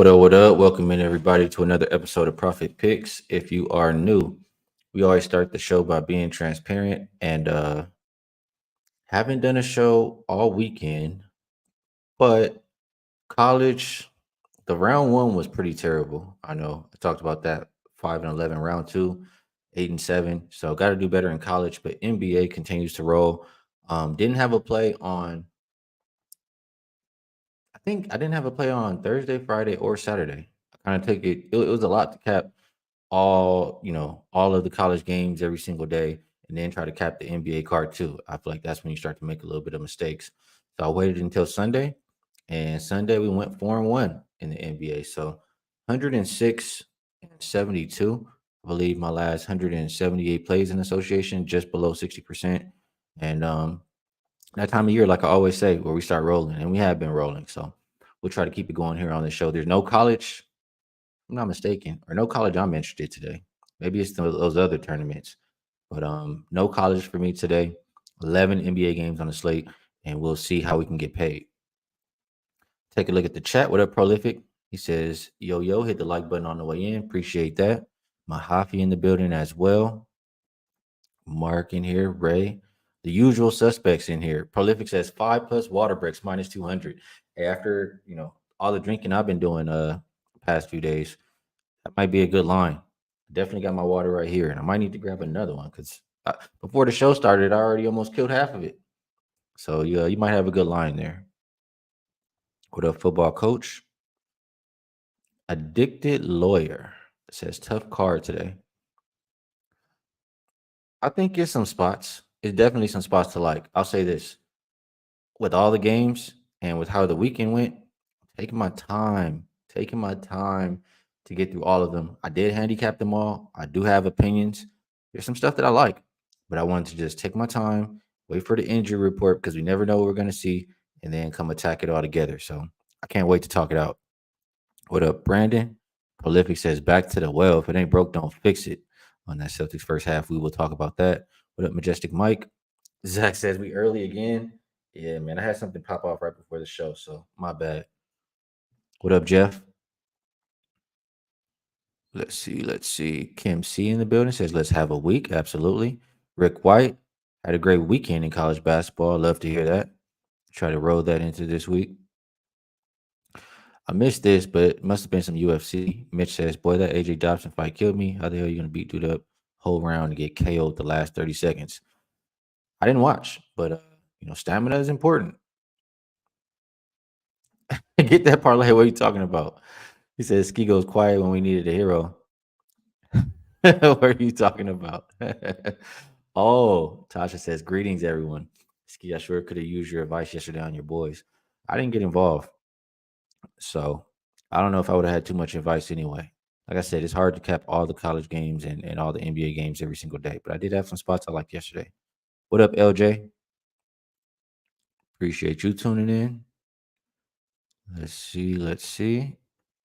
What up? What up? Welcome in everybody to another episode of Profit Picks. If you are new, we always start the show by being transparent and haven't done a show all weekend, but college, the round one was pretty terrible. I know I talked about that 5-11, round two, 8-7. So got to do better in college, but NBA continues to roll. Didn't have a play on. I think I didn't have a play on Thursday, Friday, or Saturday. I kind of took it. It was a lot to cap all of the college games every single day, and then try to cap the NBA card too. I feel like that's when you start to make a little bit of mistakes. So I waited until Sunday, and Sunday we went 4-1 in the NBA. So 106-72. I believe my last 178 plays in association, just below 60%. And that time of year, like I always say, where we start rolling, and we have been rolling. So we'll try to keep it going here on the show. There's no college, I'm not mistaken, or no college I'm interested today. Maybe it's those other tournaments, but no college for me today. 11 NBA games on the slate, and we'll see how we can get paid. Take a look at the chat. What up, Prolific? He says, "Yo yo, hit the like button on the way in. Appreciate that." Mahafi in the building as well. Mark in here. Ray, the usual suspects in here. Prolific says 5+ water breaks minus 200. After all the drinking I've been doing past few days, that might be a good line. Definitely got my water right here, and I might need to grab another one because before the show started, I already almost killed half of it. So yeah, you might have a good line there. What up, football coach? Addicted lawyer says tough card today. I think it's some spots. It's definitely some spots to like. I'll say this: with all the games and with how the weekend went, taking my time to get through all of them. I did handicap them all. I do have opinions. There's some stuff that I like, but I wanted to just take my time, wait for the injury report because we never know what we're going to see, and then come attack it all together. So I can't wait to talk it out. What up, Brandon? Prolific says back to the well. If it ain't broke, don't fix it. On that Celtics first half, we will talk about that. What up, Majestic Mike? Zach says we early again. Yeah, man, I had something pop off right before the show, so my bad. What up, Jeff? Let's see. Let's see. Kim C in the building says, let's have a week. Absolutely. Rick White had a great weekend in college basketball. Love to hear that. Try to roll that into this week. I missed this, but it must have been some UFC. Mitch says, boy, that AJ Dobson fight killed me. How the hell are you going to beat dude up whole round and get KO'd the last 30 seconds? I didn't watch, but, stamina is important. Get that parlay. What are you talking about? He says, Skee goes quiet when we needed a hero. What are you talking about? Oh, Tasha says, greetings, everyone. Skee, I sure could have used your advice yesterday on your boys. I didn't get involved. So I don't know if I would have had too much advice anyway. Like I said, it's hard to cap all the college games and all the NBA games every single day. But I did have some spots I liked yesterday. What up, LJ? Appreciate you tuning in. Let's see. Let's see. I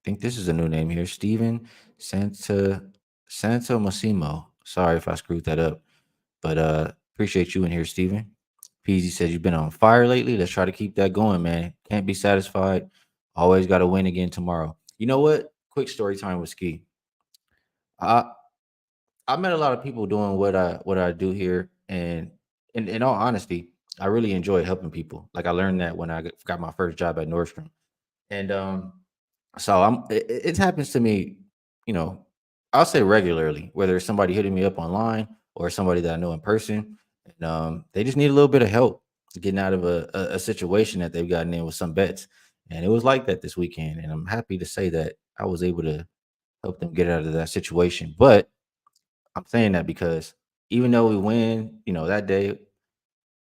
think this is a new name here. Steven Santa Massimo. Sorry if I screwed that up. But appreciate you in here, Steven. Peasy says you've been on fire lately. Let's try to keep that going, man. Can't be satisfied. Always got to win again tomorrow. You know what? Quick story time with Skee. I I met a lot of people doing what I do here, and in all honesty, I really enjoy helping people. Like I learned that when I got my first job at Nordstrom, and so it happens to me, you know, I'll say regularly, whether it's somebody hitting me up online or somebody that I know in person, and they just need a little bit of help getting out of a situation that they've gotten in with some bets, and it was like that this weekend, and I'm happy to say that I was able to help them get out of that situation, but I'm saying that because even though we win, that day,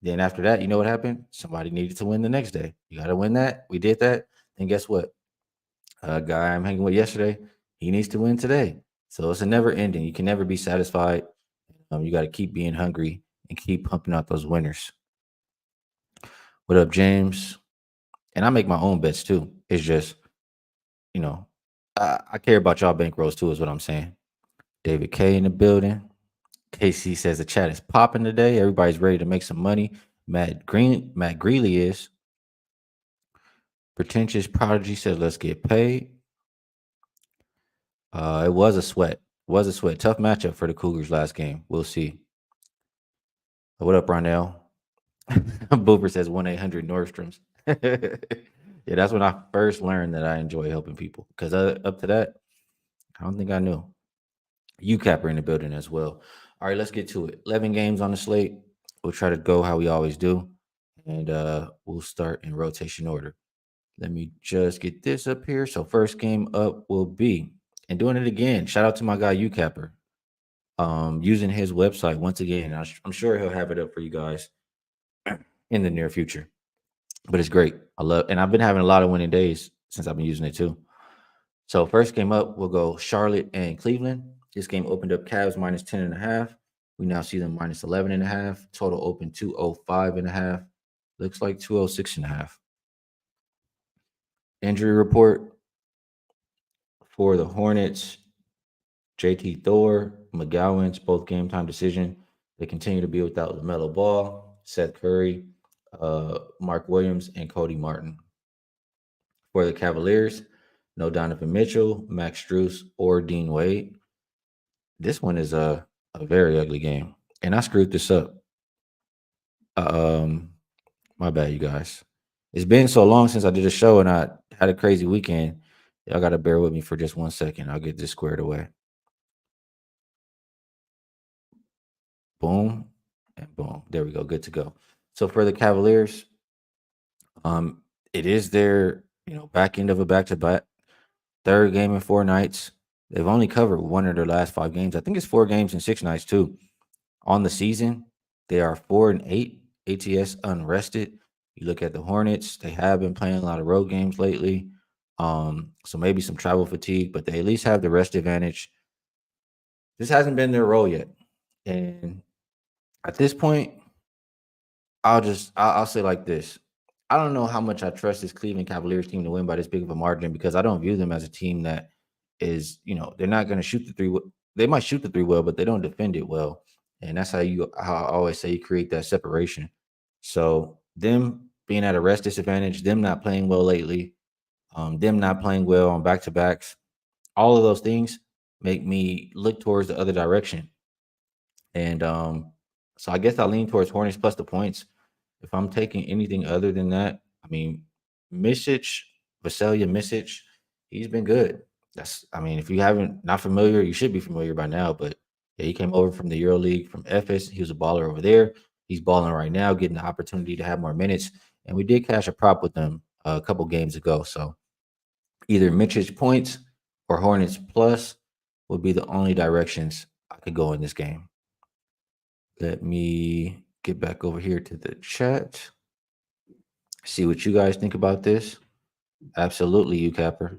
then after that, you know what happened? Somebody needed to win the next day. You got to win that. We did that. And guess what? A guy I'm hanging with yesterday, he needs to win today. So it's a never ending. You can never be satisfied. You got to keep being hungry and keep pumping out those winners. What up, James? And I make my own bets too. It's just, you know, I care about y'all bankrolls too, is what I'm saying. David K in the building. KC says the chat is popping today. Everybody's ready to make some money. Matt Greeley is. Pretentious Prodigy says let's get paid. It was a sweat. Was a sweat. Tough matchup for the Cougars last game. We'll see. What up, Ronell? Booper says 1-800 Nordstrom's. Yeah, that's when I first learned that I enjoy helping people. Because up to that, I don't think I knew. UCapper in the building as well. All right, let's get to it. 11 games on the slate. We'll try to go how we always do. And we'll start in rotation order. Let me just get this up here. So first game up will be, and doing it again. Shout out to my guy UCapper. Using his website once again. I'm sure he'll have it up for you guys in the near future. But it's great. I love, and I've been having a lot of winning days since I've been using it too. So first game up, we'll go Charlotte and Cleveland. This game opened up Cavs minus 10.5. We now see them minus 11.5. Total open 205.5. Looks like 206.5. Injury report for the Hornets. JT Thor, McGowan's both game time decision. They continue to be without LaMelo Ball, Seth Curry, Mark Williams, and Cody Martin. For the Cavaliers, no Donovan Mitchell, Max Strus, or Dean Wade. This one is a very ugly game. And I screwed this up. My bad, you guys. It's been so long since I did a show and I had a crazy weekend. Y'all got to bear with me for just 1 second. I'll get this squared away. Boom and boom. There we go. Good to go. So for the Cavaliers, it is their back end of a back-to-back, third game in 4 nights. They've only covered one of their last 5 games. I think it's 4 games in 6 nights too. On the season, they are 4-8 ATS unrested. You look at the Hornets; they have been playing a lot of road games lately. So maybe some travel fatigue, but they at least have the rest advantage. This hasn't been their role yet, and at this point, I'll say like this. I don't know how much I trust this Cleveland Cavaliers team to win by this big of a margin because I don't view them as a team that is, they're not going to shoot the three. They might shoot the three well, but they don't defend it well. And that's how I always say you create that separation. So them being at a rest disadvantage, them not playing well lately, them not playing well on back to backs, all of those things make me look towards the other direction. And so I guess I lean towards Hornets plus the points. If I'm taking anything other than that, I mean, Misic, Vasilya Misic, he's been good. If you haven't not familiar, you should be familiar by now. But yeah, he came over from the EuroLeague from Ephes. He was a baller over there. He's balling right now, getting the opportunity to have more minutes. And we did cash a prop with them a couple games ago. So either Misic points or Hornets plus would be the only directions I could go in this game. Let me get back over here to the chat. See what you guys think about this. Absolutely, you Capper.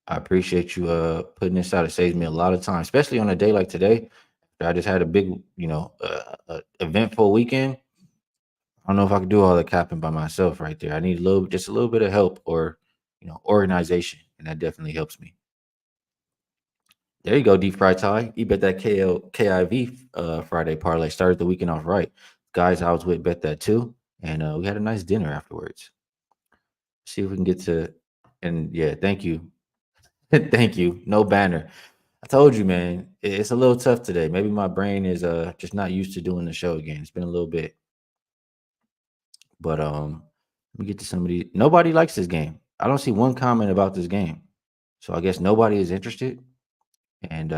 I appreciate you putting this out. It saves me a lot of time, especially on a day like today. I just had a big, eventful weekend. I don't know if I could do all the capping by myself right there. I need just a little bit of help or, organization, and that definitely helps me. There you go, deep fried Thai. You bet that KIV Friday parlay started the weekend off right. Guys I was with bet that too, and we had a nice dinner afterwards. See if we can get to, and yeah, thank you, thank you. No banner. I told you, man, it's a little tough today. Maybe my brain is just not used to doing the show again. It's been a little bit, but let me get to somebody. Nobody likes this game. I don't see one comment about this game, so I guess nobody is interested. And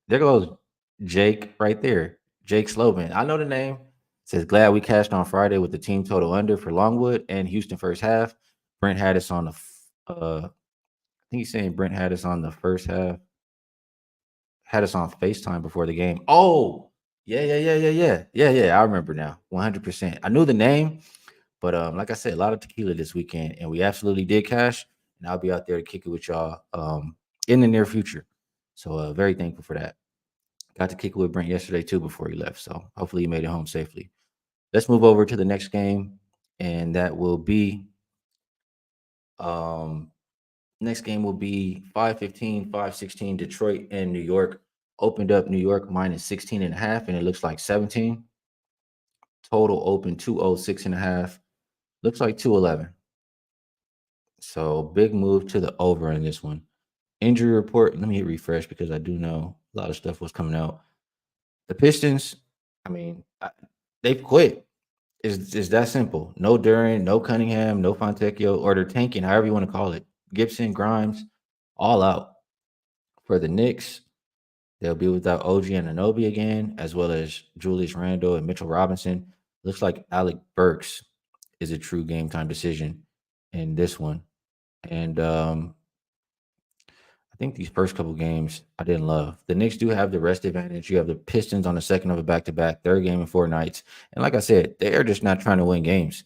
there goes Jake right there. Jake Slovan. I know the name. Says glad we cashed on Friday with the team total under for Longwood and Houston first half. Brent had us on the I think he's saying Brent had us on the first half. Had us on FaceTime before the game. Oh, yeah. I remember now. 100%. I knew the name, but like I said, a lot of tequila this weekend, and we absolutely did cash. And I'll be out there to kick it with y'all in the near future. So very thankful for that. Got to kick it with Brent yesterday too before he left. So hopefully he made it home safely. Let's move over to the next game, and that will be next game will be 5:15, 5:16, Detroit and New York. Opened up New York minus 16.5, and it looks like 17. Total open 206.5. Looks like 211. So big move to the over in this one. Injury report. Let me hit refresh because I do know a lot of stuff was coming out. The Pistons, I mean, they've quit. Is that simple? No Duran, no Cunningham, no Fontecchio, or they're tanking, however you want to call it. Gibson, Grimes, all out. For the Knicks, they'll be without OG and Anobi again, as well as Julius Randle and Mitchell Robinson. Looks like Alec Burks is a true game time decision in this one. And I think these first couple games I didn't love. The Knicks do have the rest advantage. You have the Pistons on the second of a back to back, third game in 4 nights. And like I said, they're just not trying to win games.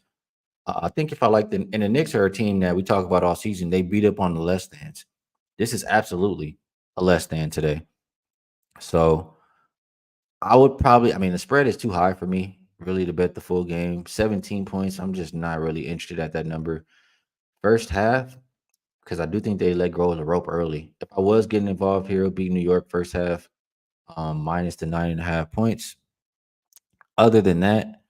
I think if I like the Knicks are a team that we talk about all season, they beat up on the less thans. This is absolutely a less than today. So I would probably, I mean, the spread is too high for me really to bet the full game. 17 points. I'm just not really interested at that number. First half, because I do think they let go of the rope early. If I was getting involved here, it would be New York first half, minus the 9.5 points. Other than that,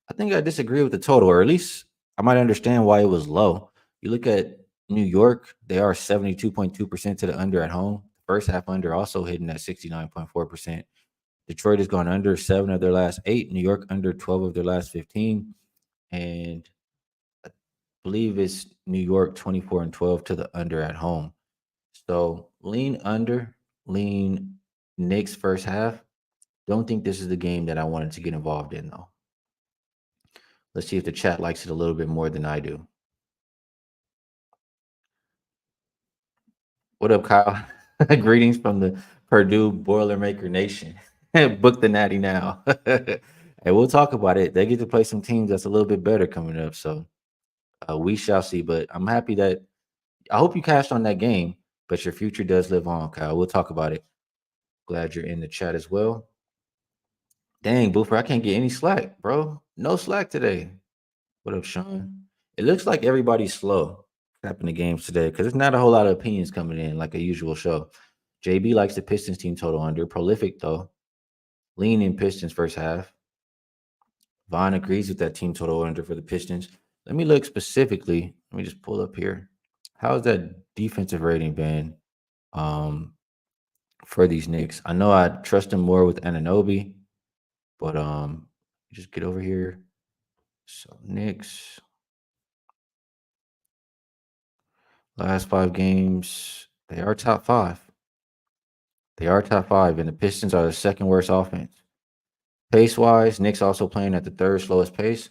I think I disagree with the total, or at least I might understand why it was low. You look at New York, they are 72.2% to the under at home. First half under also hitting at 69.4%. Detroit has gone under 7 of their last 8. New York under 12 of their last 15. And I believe it's New York 24-12 to the under at home. So lean under, lean Knicks first half. Don't think this is the game that I wanted to get involved in, though. Let's see if the chat likes it a little bit more than I do. What up, Kyle? Greetings from the Purdue Boilermaker Nation. Book the natty now. And we'll talk about it. They get to play some teams that's a little bit better coming up. So we shall see. But I'm happy that I hope you cashed on that game, but your future does live on, Kyle. We'll talk about it. Glad you're in the chat as well. Dang, Boofer, I can't get any slack, bro. No slack today. What up, Sean? It looks like everybody's slow tapping the games today because there's not a whole lot of opinions coming in like a usual show. JB likes the Pistons team total under. Prolific, though. Lean in Pistons first half. Vaughn agrees with that team total under for the Pistons. Let me look specifically. Let me just pull up here. How's that defensive rating been for these Knicks? I know I trust them more with Anunoby, but just get over here. So Knicks last 5 games, they are top 5. They are top 5, and the Pistons are the second worst offense. Pace wise, Knicks also playing at the third slowest pace.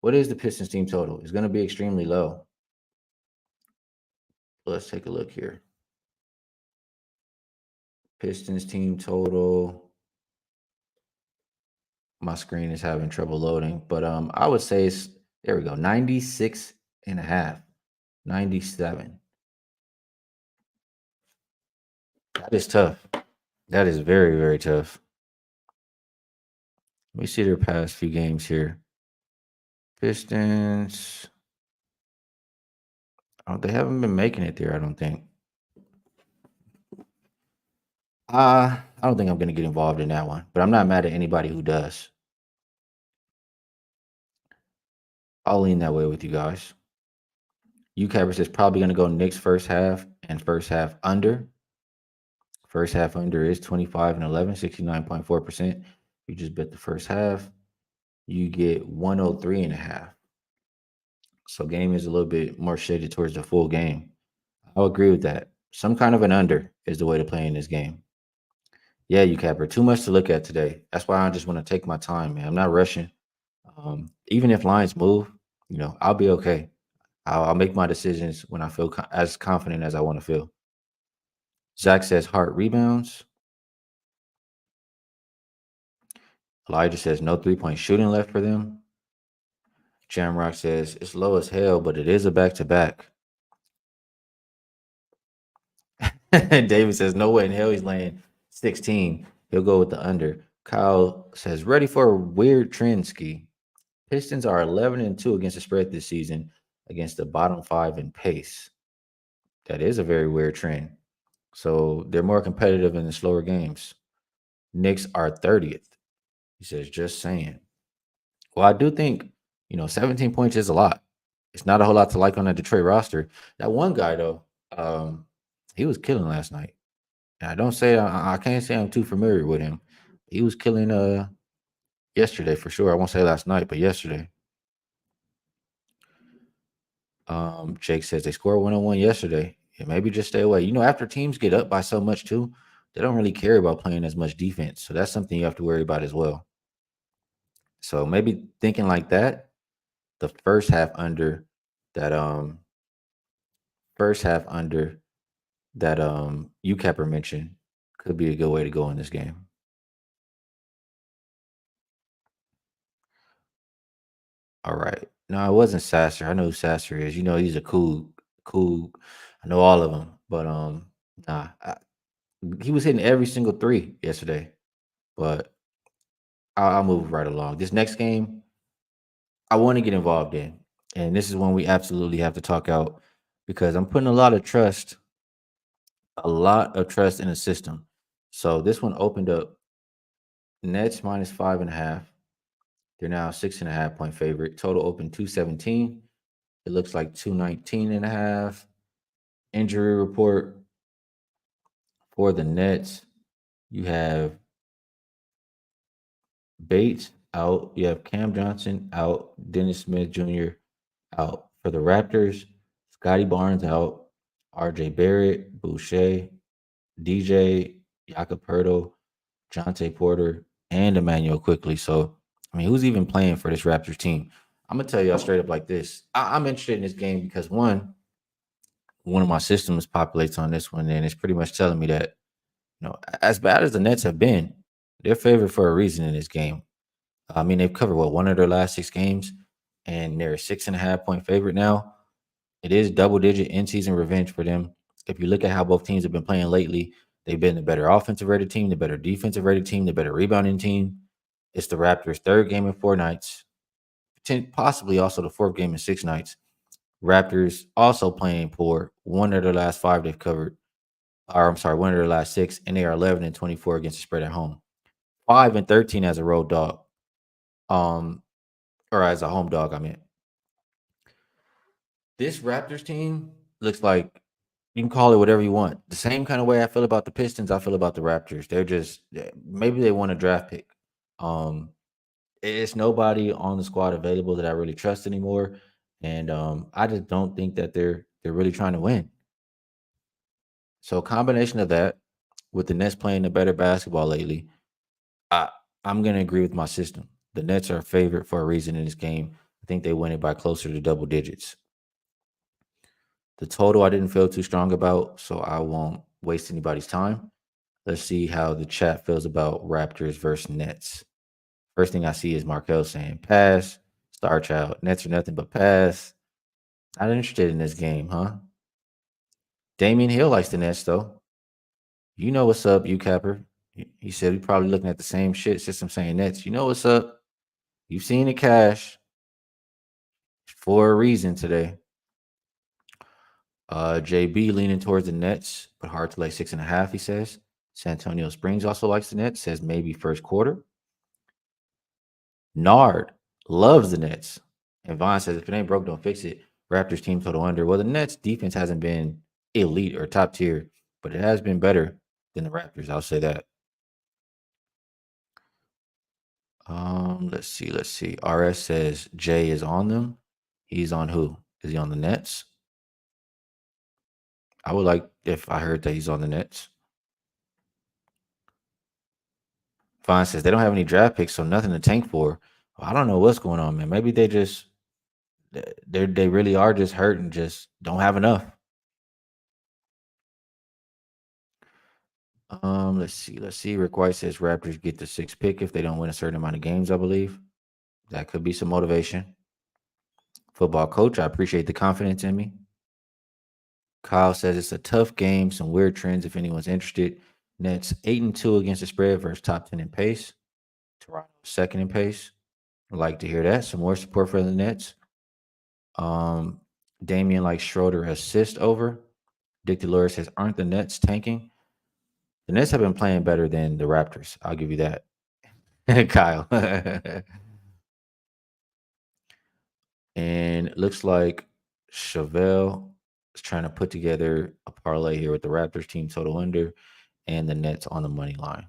What is the Pistons team total? It's going to be extremely low. Let's take a look here. Pistons team total. My screen is having trouble loading, but I would say it's there we go, 96.5, 97. That is tough. That is very, very tough. Let me see their past few games here. Pistons. Oh, they haven't been making it there, I don't think. I don't think I'm gonna get involved in that one, but I'm not mad at anybody who does. I'll lean that way with you guys. UCappers is probably gonna go Knicks first half and first half under. First half under is 25-11, 69.4%. You just bet the first half, you get 103.5. So game is a little bit more shaded towards the full game. I'll agree with that. Some kind of an under is the way to play in this game. Yeah, you Capper. Too much to look at today. That's why I just want to take my time, man. I'm not rushing. Even if lines move, I'll be okay. I'll make my decisions when I feel as confident as I want to feel. Zach says Hart rebounds. Elijah says no 3-point shooting left for them. Jamrock says it's low as hell, but it is a back-to-back. David says no way in hell he's laying 16. He'll go with the under. Kyle says ready for a weird trend, Skee. Pistons are 11-2 against the spread this season against the bottom 5 in pace. That is a very weird trend. So they're more competitive in the slower games. Knicks are 30th. He says, just saying. Well, I do think, 17 points is a lot. It's not a whole lot to like on that Detroit roster. That one guy, though, He was killing last night. And I don't say I can't say I'm too familiar with him. He was killing yesterday for sure. I won't say last night, but yesterday. Jake says they scored 101 yesterday. Yeah, maybe just stay away. After teams get up by so much too, they don't really care about playing as much defense. So that's something you have to worry about as well. So maybe thinking like that, the that first half under that you Capper mentioned could be a good way to go in this game. All right. No, it wasn't Sasser. I know who Sasser is. He's a cool. I know all of them, but nah, he was hitting every single three yesterday. But I'll move right along. This next game, I want to get involved in, and this is one we absolutely have to talk out because I'm putting a lot of trust in the system. So this one opened up Nets minus 5.5. They're now 6.5 point favorite. Total open 217. It looks like 219.5. Injury report for the Nets. You have Bates out. You have Cam Johnson out. Dennis Smith Jr. out. For the Raptors, Scotty Barnes out. RJ Barrett, Boucher, DJ, Jacoperto, Jonte Porter, and Emmanuel Quickly. So, who's even playing for this Raptors team? I'm gonna tell y'all straight up like this. I'm interested in this game because one of my systems populates on this one, and it's pretty much telling me that as bad as the Nets have been, they're favored for a reason in this game. They've covered one of their last 6 games, and they're a 6.5 point favorite now. It is double digit in season revenge for them. If you look at how both teams have been playing lately, they've been the better offensive rated team, the better defensive rated team, the better rebounding team. It's the Raptors' third game in 4 nights, possibly also the fourth game in 6 nights. Raptors also playing poor. One of their last 5 they've covered, or I'm sorry, one of their last 6, and they are 11-24 against the spread at home. 5-13 as a road dog, um, or as a home dog. I mean, this Raptors team looks like you can call it whatever you want. The same kind of way I feel about the Pistons, I feel about the Raptors. Maybe they want a draft pick. Um, it's nobody on the squad available that I really trust anymore, and I just don't think that they're really trying to win. So a combination of that with the Nets playing the better basketball lately, I I'm gonna agree with my system. The Nets are a favorite for a reason in this game. I think they win it by closer to double digits. The total I didn't feel too strong about, so I won't waste anybody's time. Let's see how the chat feels about Raptors versus Nets. First thing I see is Markel saying pass, Star Child. Nets are nothing but pass. Not interested in this game, huh? Damian Hill likes the Nets though. You know what's up, you Capper. He said we probably looking at the same shit since I'm saying Nets. You know what's up. You've seen the cash for a reason today. JB leaning towards the Nets, but hard to lay 6.5, he says. San Antonio Springs also likes the Nets, says maybe first quarter. Nard loves the Nets. And Vaughn says if it ain't broke, don't fix it. Raptors team total under. Well, the Nets defense hasn't been elite or top tier, but it has been better than the Raptors. I'll say that. Let's see. RS says Jay is on them. He's on who? Is he on the Nets? I would like if I heard that he's on the Nets. Vaughn says they don't have any draft picks, so nothing to tank for. Well, I don't know what's going on, man. Maybe they really are just hurt and just don't have enough. Let's see. Rick White says Raptors get the 6th pick if they don't win a certain amount of games, I believe. That could be some motivation. Football coach, I appreciate the confidence in me. Kyle says it's a tough game, some weird trends if anyone's interested. Nets 8-2 against the spread versus top 10 in pace. Toronto second in pace. I'd like to hear that. Some more support for the Nets. Damian likes Schroeder assist over. Dick Delores says, aren't the Nets tanking? The Nets have been playing better than the Raptors. I'll give you that. Kyle. And it looks like Chevelle trying to put together a parlay here with the Raptors team total under and the Nets on the money line.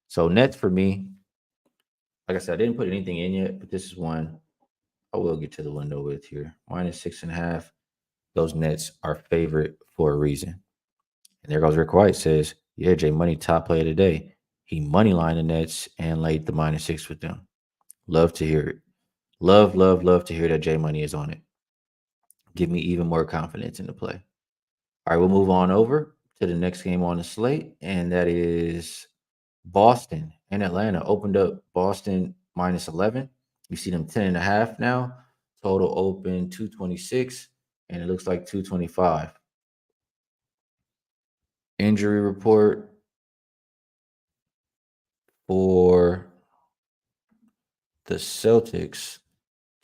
So Nets for me, like I said, I didn't put anything in yet, but this is one I will get to the window with here. -6.5. Those Nets are favorite for a reason. And there goes Rick White says, yeah, Jay Money, top play of the day. He money lined the Nets and laid the -6 with them. Love to hear it. Love, love, love to hear that Jay Money is on it. Give me even more confidence in the play. All right, we'll move on over to the next game on the slate, and that is Boston and Atlanta. Opened up Boston -11. You see them 10.5 now. Total open 226, and it looks like 225. Injury report for the Celtics.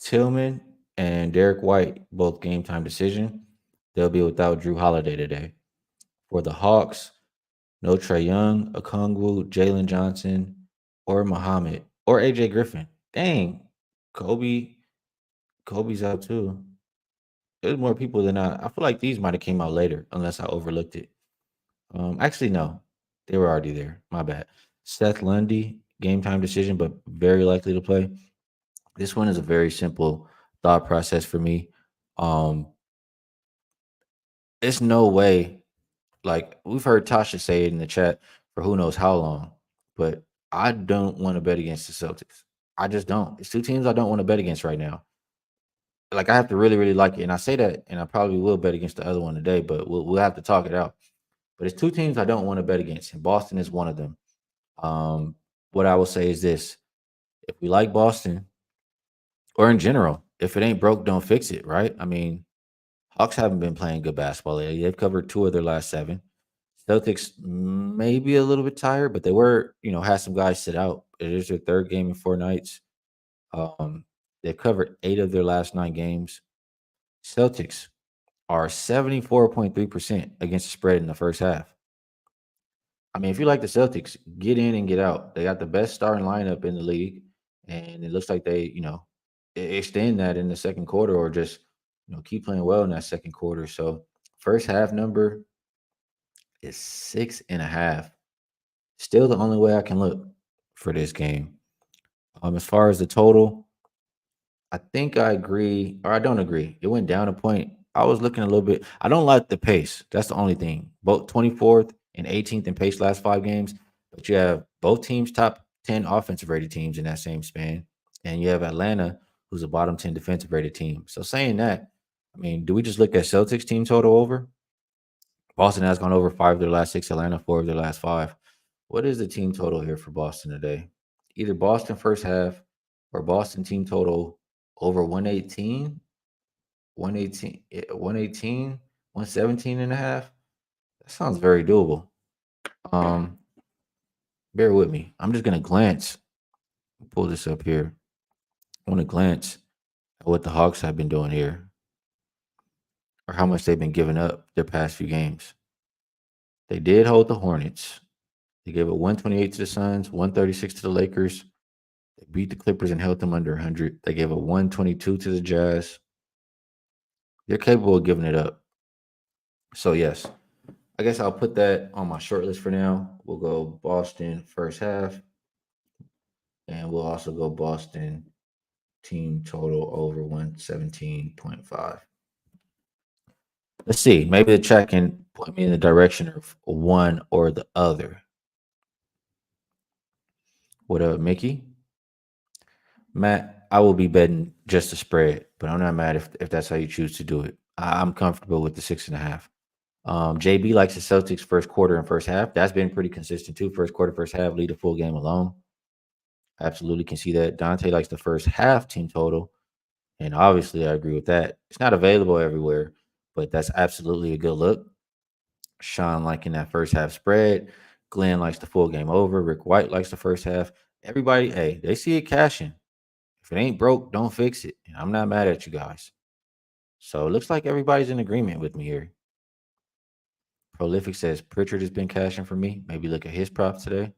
Tillman and Derek White, both game time decision. They'll be without Drew Holiday today. For the Hawks, no Trae Young, Okongwu, Jalen Johnson, or Muhammad, or AJ Griffin. Dang, Kobe's out too. There's more people than I feel like these might have came out later, unless I overlooked it. Actually, no, they were already there. My bad. Seth Lundy, game time decision, but very likely to play. This one is a very simple thought process for me. Um, it's no way. Like we've heard Tasha say it in the chat for who knows how long, but I don't want to bet against the Celtics. I just don't. It's two teams I don't want to bet against right now. Like I have to really, really like it, and I say that, and I probably will bet against the other one today, but we'll have to talk it out. But it's two teams I don't want to bet against, and Boston is one of them. Um, what I will say is this: if we like Boston, or in general, if it ain't broke, don't fix it. Right? I mean, Hawks haven't been playing good basketball lately. They've covered 2 of their last 7. Celtics maybe a little bit tired, but they were, had some guys sit out. It is their third game in 4 nights. They've covered 8 of their last 9 games. Celtics are 74.3% against the spread in the first half. I mean, if you like the Celtics, get in and get out. They got the best starting lineup in the league, and it looks like they, extend that in the second quarter or just, keep playing well in that second quarter. So, first half number is 6.5. Still the only way I can look for this game. As far as the total, I think I agree or I don't agree. It went down a point. I was looking a little bit. I don't like the pace. That's the only thing. Both 24th and 18th in pace last 5 games, but you have both teams top 10 offensive rated teams in that same span. And you have Atlanta, who's a bottom 10 defensive rated team. So saying that, I mean, do we just look at Celtics team total over? Boston has gone over 5 of their last 6, Atlanta 4 of their last 5. What is the team total here for Boston today? Either Boston first half or Boston team total over 118, 118, 117 and a half. That sounds very doable. Um, bear with me. I'm just gonna glance, pull this up here. I want to glance at what the Hawks have been doing here or how much they've been giving up their past few games. They did hold the Hornets. They gave it 128 to the Suns, 136 to the Lakers. They beat the Clippers and held them under 100. They gave a 122 to the Jazz. They're capable of giving it up. So, yes, I guess I'll put that on my short list for now. We'll go Boston first half, and we'll also go Boston team total over 117.5. Let's see. Maybe the chat can point me in the direction of one or the other. What up, Mickey? Matt, I will be betting just the spread, but I'm not mad if that's how you choose to do it. I'm comfortable with the 6.5. JB likes the Celtics first quarter and first half. That's been pretty consistent too. First quarter, first half, lead a full game alone. Absolutely can see that. Dante likes the first half team total. And obviously, I agree with that. It's not available everywhere, but that's absolutely a good look. Sean liking that first half spread. Glenn likes the full game over. Rick White likes the first half. Everybody, hey, they see it cashing. If it ain't broke, don't fix it. And I'm not mad at you guys. So it looks like everybody's in agreement with me here. Prolific says Pritchard has been cashing for me. Maybe look at his props today.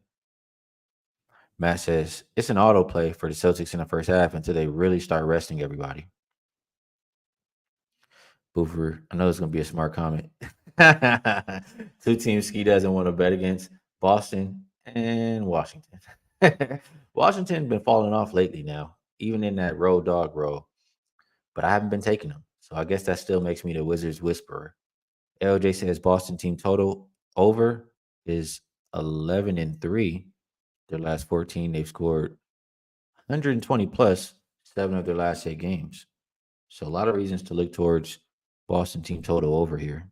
Matt says it's an auto play for the Celtics in the first half until they really start resting everybody. Boofer. I know it's gonna be a smart comment. Two teams Skee doesn't want to bet against: Boston and Washington. Washington been falling off lately now, even in that road dog role. But I haven't been taking them, so I guess that still makes me the Wizards whisperer. LJ says Boston team total over is 11-3. Their last 14, they've scored 120 plus 7 of their last 8 games. So a lot of reasons to look towards Boston team total over here.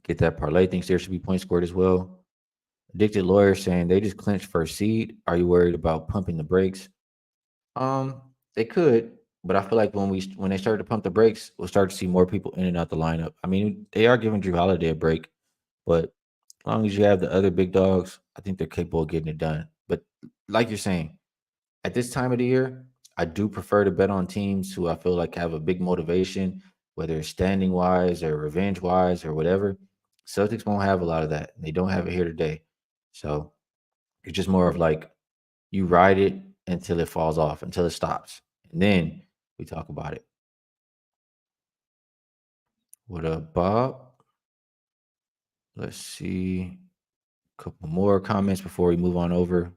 Get that parlay. Thinks there should be points scored as well. Addicted lawyer saying they just clinched first seed. Are you worried about pumping the brakes? They could, but I feel like when they start to pump the brakes, we'll start to see more people in and out the lineup. I mean, they are giving Drew Holiday a break, but as long as you have the other big dogs, I think they're capable of getting it done. But like you're saying, at this time of the year, I do prefer to bet on teams who I feel like have a big motivation, whether it's standing wise or revenge wise or whatever. Celtics won't have a lot of that. They don't have it here today. So it's just more of like you ride it until it falls off, until it stops. And then we talk about it. What up, Bob? Let's see. A couple more comments before we move on over.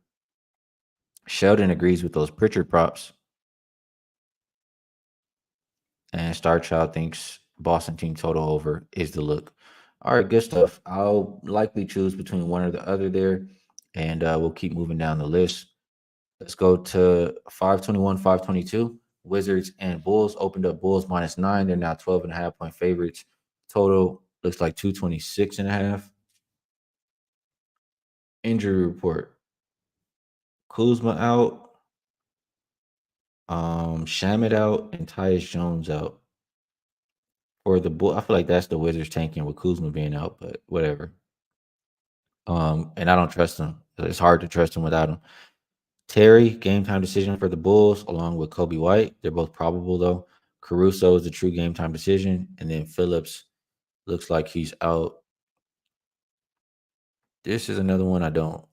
Sheldon agrees with those Pritchard props. And Star Child thinks Boston team total over is the look. All right, good stuff. I'll likely choose between one or the other there, and we'll keep moving down the list. Let's go to 521, 522. Wizards and Bulls opened up Bulls -9. They're now 12.5 point favorites. Total looks like 226.5. Injury report: Kuzma out, Shamit out, and Tyus Jones out. For the Bull, I feel like that's the Wizards tanking with Kuzma being out, but whatever. And I don't trust him. It's hard to trust him without him. Terry, game time decision for the Bulls, along with Kobe White. They're both probable though. Caruso is the true game time decision, and then Phillips looks like he's out. This is another one I don't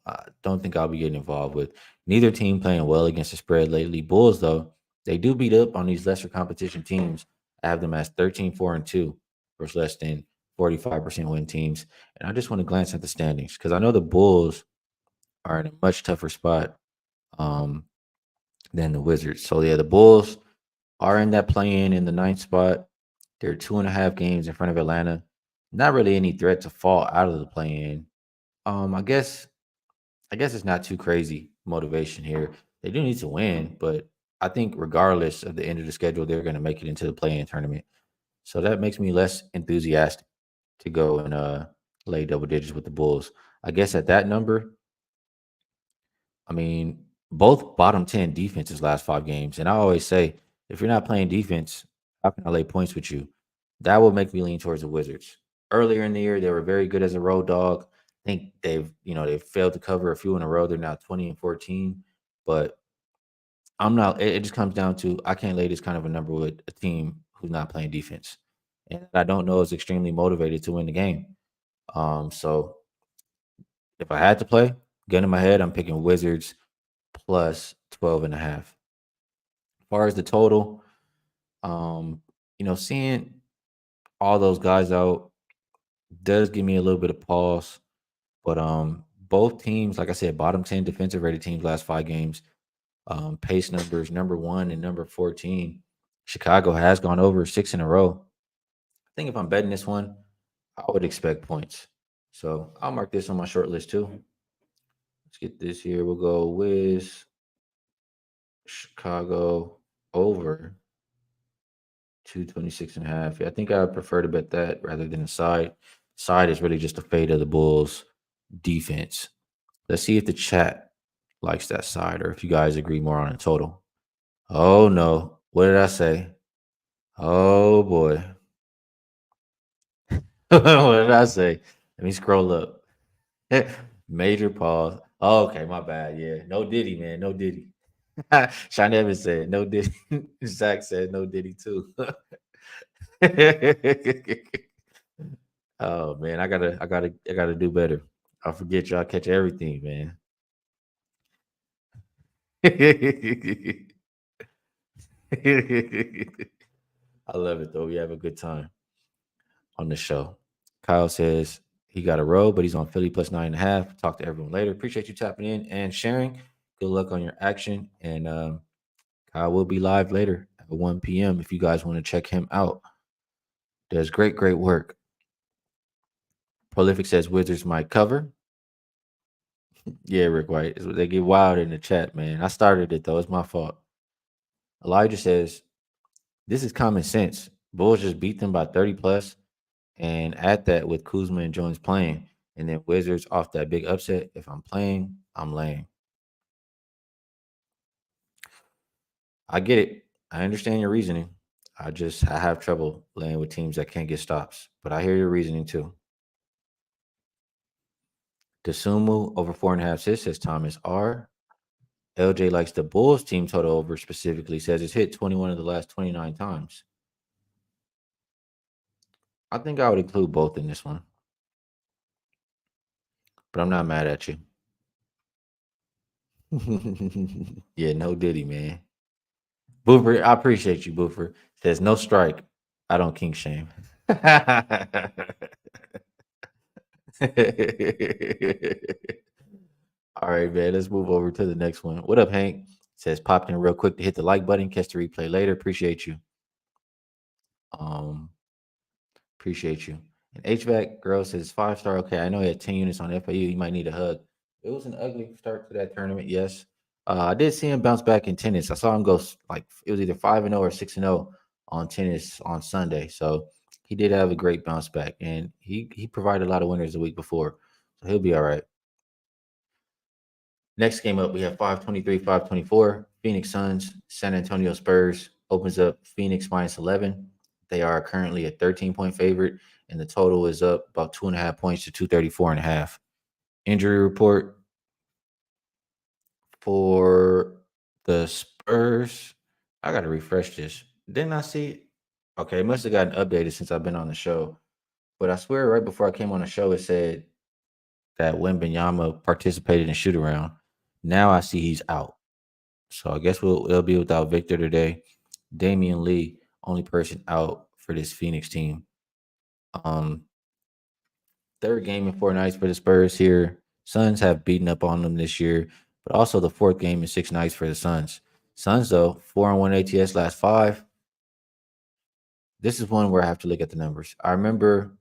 think I'll be getting involved with. Neither team playing well against the spread lately. Bulls though, they do beat up on these lesser competition teams. I have them as 13-4-2 versus less than 45% win teams. And I just want to glance at the standings because I know the Bulls are in a much tougher spot um, than the Wizards. So yeah, the Bulls are in that play-in in the ninth spot. They're 2.5 games in front of Atlanta. Not really any threat to fall out of the play-in. I guess it's not too crazy motivation here. They do need to win, but I think regardless of the end of the schedule, they're going to make it into the play-in tournament. So that makes me less enthusiastic to go and lay double digits with the Bulls. I guess at that number, I mean, both bottom 10 defenses last 5 games. And I always say, if you're not playing defense, how can I lay points with you? That will make me lean towards the Wizards. Earlier in the year, they were very good as a road dog. I think they've failed to cover a few in a row. They're now 20-14. But I'm not it just comes down to I can't lay this kind of a number with a team who's not playing defense. And I don't know is extremely motivated to win the game. So if I had to play, gun in my head, I'm picking Wizards plus 12.5. As far as the total, seeing all those guys out does give me a little bit of pause. But both teams, like I said, bottom 10 defensive rated teams last 5 games. Pace numbers number 1 and number 14. Chicago has gone over 6 in a row. I think if I'm betting this one, I would expect points. So I'll mark this on my short list too. Let's get this here. We'll go with Chicago over 226.5. Yeah, I think I would prefer to bet that rather than the side. Side is really just a fade of the Bulls defense. Let's see if the chat likes that side or if you guys agree more on a total. Oh no. What did I say? Oh boy. What did I say? Let me scroll up. Major pause. Oh, okay, my bad. Yeah. No Diddy, man. No Diddy. Sean Evans said no Diddy. Zach said no Diddy too. Oh man, I gotta do better. I forget y'all catch everything, man. I love it though. We have a good time. on the show. Kyle says he got a row, but he's on Philly plus 9.5. Talk to everyone later. Appreciate you tapping in and sharing. Good luck on your action. And Kyle will be live later at 1 p.m. if you guys want to check him out. Does great work. Prolific says Wizards might cover. Yeah, Rick White. They get wild in the chat, man. I started it though. It's my fault. Elijah says this is common sense. Bulls just beat them by 30 plus, and at that with Kuzma and Jones playing, and then Wizards off that big upset. If I'm playing, I'm laying. I get it. I understand your reasoning. I have trouble laying with teams that can't get stops, but I hear your reasoning too. Desumu over 4.5 assists, says Thomas R. LJ likes the Bulls team total over specifically, says it's hit 21 of the last 29 times. I think I would include both in this one, but I'm not mad at you. Yeah, no Diddy, man. Boofer, I appreciate you, Boofer. Says no strike. I don't king shame. All right, man. Let's move over to the next one. What up, Hank? Says popped in real quick to hit the like button. Catch the replay later. Appreciate you. Um, Appreciate you. And HVAC girl says 5-star. Okay, I know he had 10 units on FAU. He might need a hug. It was an ugly start to that tournament. Yes, I did see him bounce back in tennis. I saw him go like it was either 5-0 or 6-0 on tennis on Sunday. So he did have a great bounce back, and he provided a lot of winners the week before, so he'll be all right. Next game up, we have 523, 524. Phoenix Suns, San Antonio Spurs opens up Phoenix minus 11. They are currently a 13-point favorite, and the total is up about 2.5 points to 234.5. Injury report for the Spurs. I got to refresh this. Didn't I see it? Okay, it must have gotten updated since I've been on the show. But I swear, right before I came on the show, it said that Wembanyama participated in shoot around. Now I see he's out. So I guess they'll be without Victor today. Damian Lee, only person out for this Phoenix team. Um, Third game in 4 nights for the Spurs here. Suns have beaten up on them this year, but also the fourth game in 6 nights for the Suns. Suns, though, 4-1 ATS last 5. This is one where I have to look at the numbers. I remember,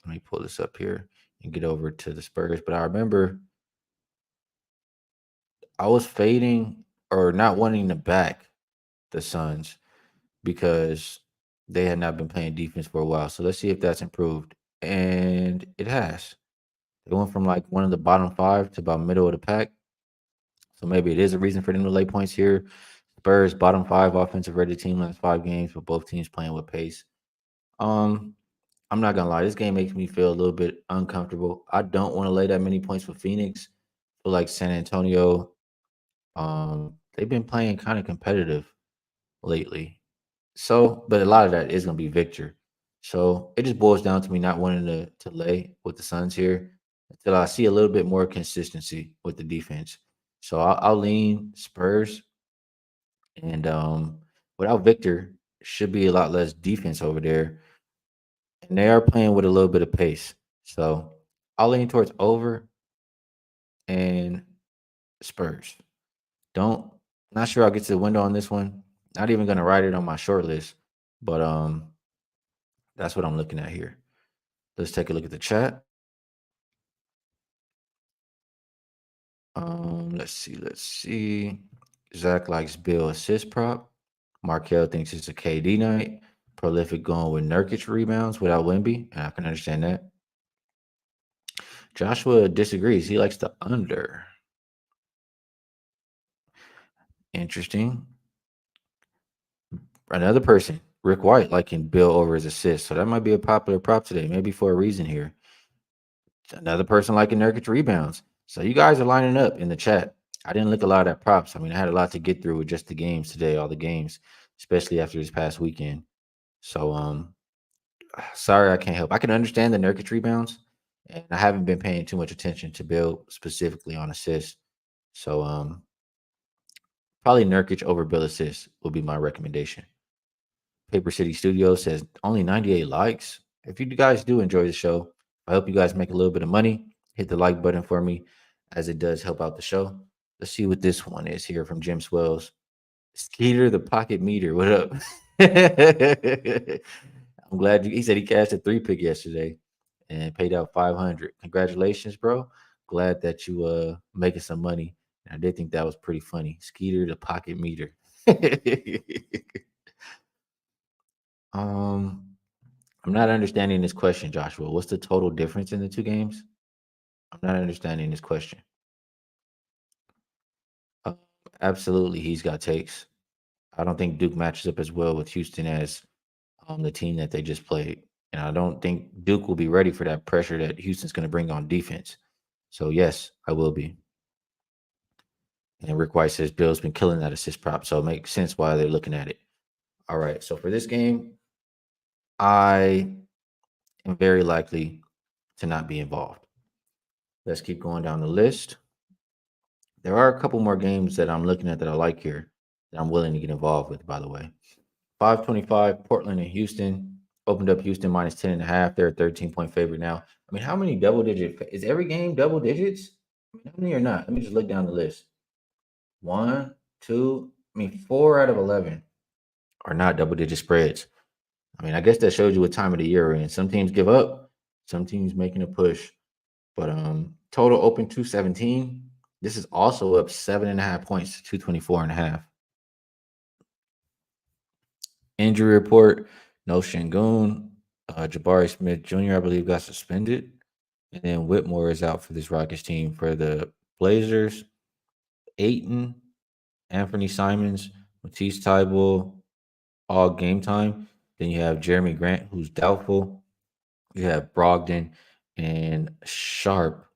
let me pull this up here and get over to the Spurs, but I remember I was fading or not wanting to back the Suns because they had not been playing defense for a while. So let's see if that's improved. And it has. They went from like one of the bottom 5 to about middle of the pack. So maybe it is a reason for them to lay points here. Spurs bottom 5 offensive rated team last 5 games, but both teams playing with pace. I'm not gonna lie, this game makes me feel a little bit uncomfortable. I don't want to lay that many points for Phoenix. I feel like San Antonio, they've been playing kind of competitive lately. So, but a lot of that is gonna be Victor. So it just boils down to me not wanting to lay with the Suns here until I see a little bit more consistency with the defense. So I'll lean Spurs, and without Victor, should be a lot less defense over there, and they are playing with a little bit of pace. So I'll lean towards over and Spurs. Don't Not sure I'll get to the window on this one. Not even gonna write it on my short list, but that's what I'm looking at here. Let's take a look at the chat. Let's see. Zach likes Bill assist prop. Markel thinks it's a KD night. Prolific going with Nurkic rebounds without Wemby, and I can understand that. Joshua disagrees. He likes the under. Interesting. Another person, Rick White, liking Bill over his assist. So that might be a popular prop today, maybe for a reason here. Another person liking Nurkic rebounds. So you guys are lining up in the chat. I didn't look a lot at props. I mean, I had a lot to get through with just the games today, all the games, especially after this past weekend. So sorry I can't help. I can understand the Nurkic rebounds, and I haven't been paying too much attention to Bill specifically on assists. So probably Nurkic over Bill assists would be my recommendation. Paper City Studios says only 98 likes. if you guys do enjoy the show, I hope you guys make a little bit of money. Hit the like button for me, as it does help out the show. Let's see what this one is here from Jim Swells. Skeeter the Pocket Meter. What up? I'm glad he said he cashed a 3 pick yesterday and paid out 500. Congratulations, bro. Glad that you making some money. And I did think that was pretty funny. Skeeter the Pocket Meter. um, I'm not understanding this question, Joshua. What's the total difference in the two games? I'm not understanding this question. Uh, Absolutely, he's got takes. I don't think Duke matches up as well with Houston as the team that they just played. And I don't think Duke will be ready for that pressure that Houston's going to bring on defense. So, yes, I will be. And Rick White says Bill's been killing that assist prop. So it makes sense why they're looking at it. All right. So for this game, I am very likely to not be involved. Let's keep going down the list. There are a couple more games that I'm looking at that I like here that I'm willing to get involved with, by the way. 525, Portland and Houston. Opened up Houston minus 10.5. They're a 13-point favorite now. I mean, how many double digit is every game double digits? I mean, how many are not? Let me just look down the list. One, two, I mean, 4 out of 11 are not double digit spreads. I mean, I guess that shows you what time of the year we're in. Some teams give up, some teams making a push. But total open 217. This is also up 7.5 points to 224.5. Injury report: no Şengün. Jabari Smith Jr., I believe, got suspended. And then Whitmore is out for this Rockets team. For the Blazers, Ayton, Anthony Simons, Matisse Thybulle, all game time. Then you have Jeremy Grant, who's doubtful. You have Brogdon and Sharp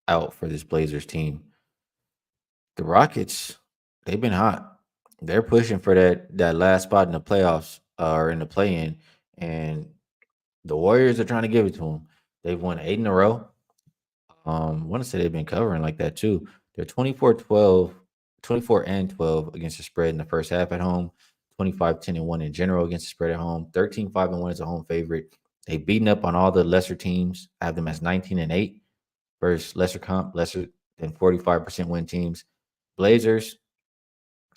out for this Blazers team. The Rockets, they've been hot. They're pushing for that last spot in the playoffs or in the play-in, and the Warriors are trying to give it to them. They've won 8 in a row. I want to say they've been covering like that too. They're 24-12, 24-12 against the spread in the first half at home, 25-10-1 in general against the spread at home, 13-5-1 as a home favorite. They've beaten up on all the lesser teams. I have them as 19-8 versus lesser than 45% win teams. Blazers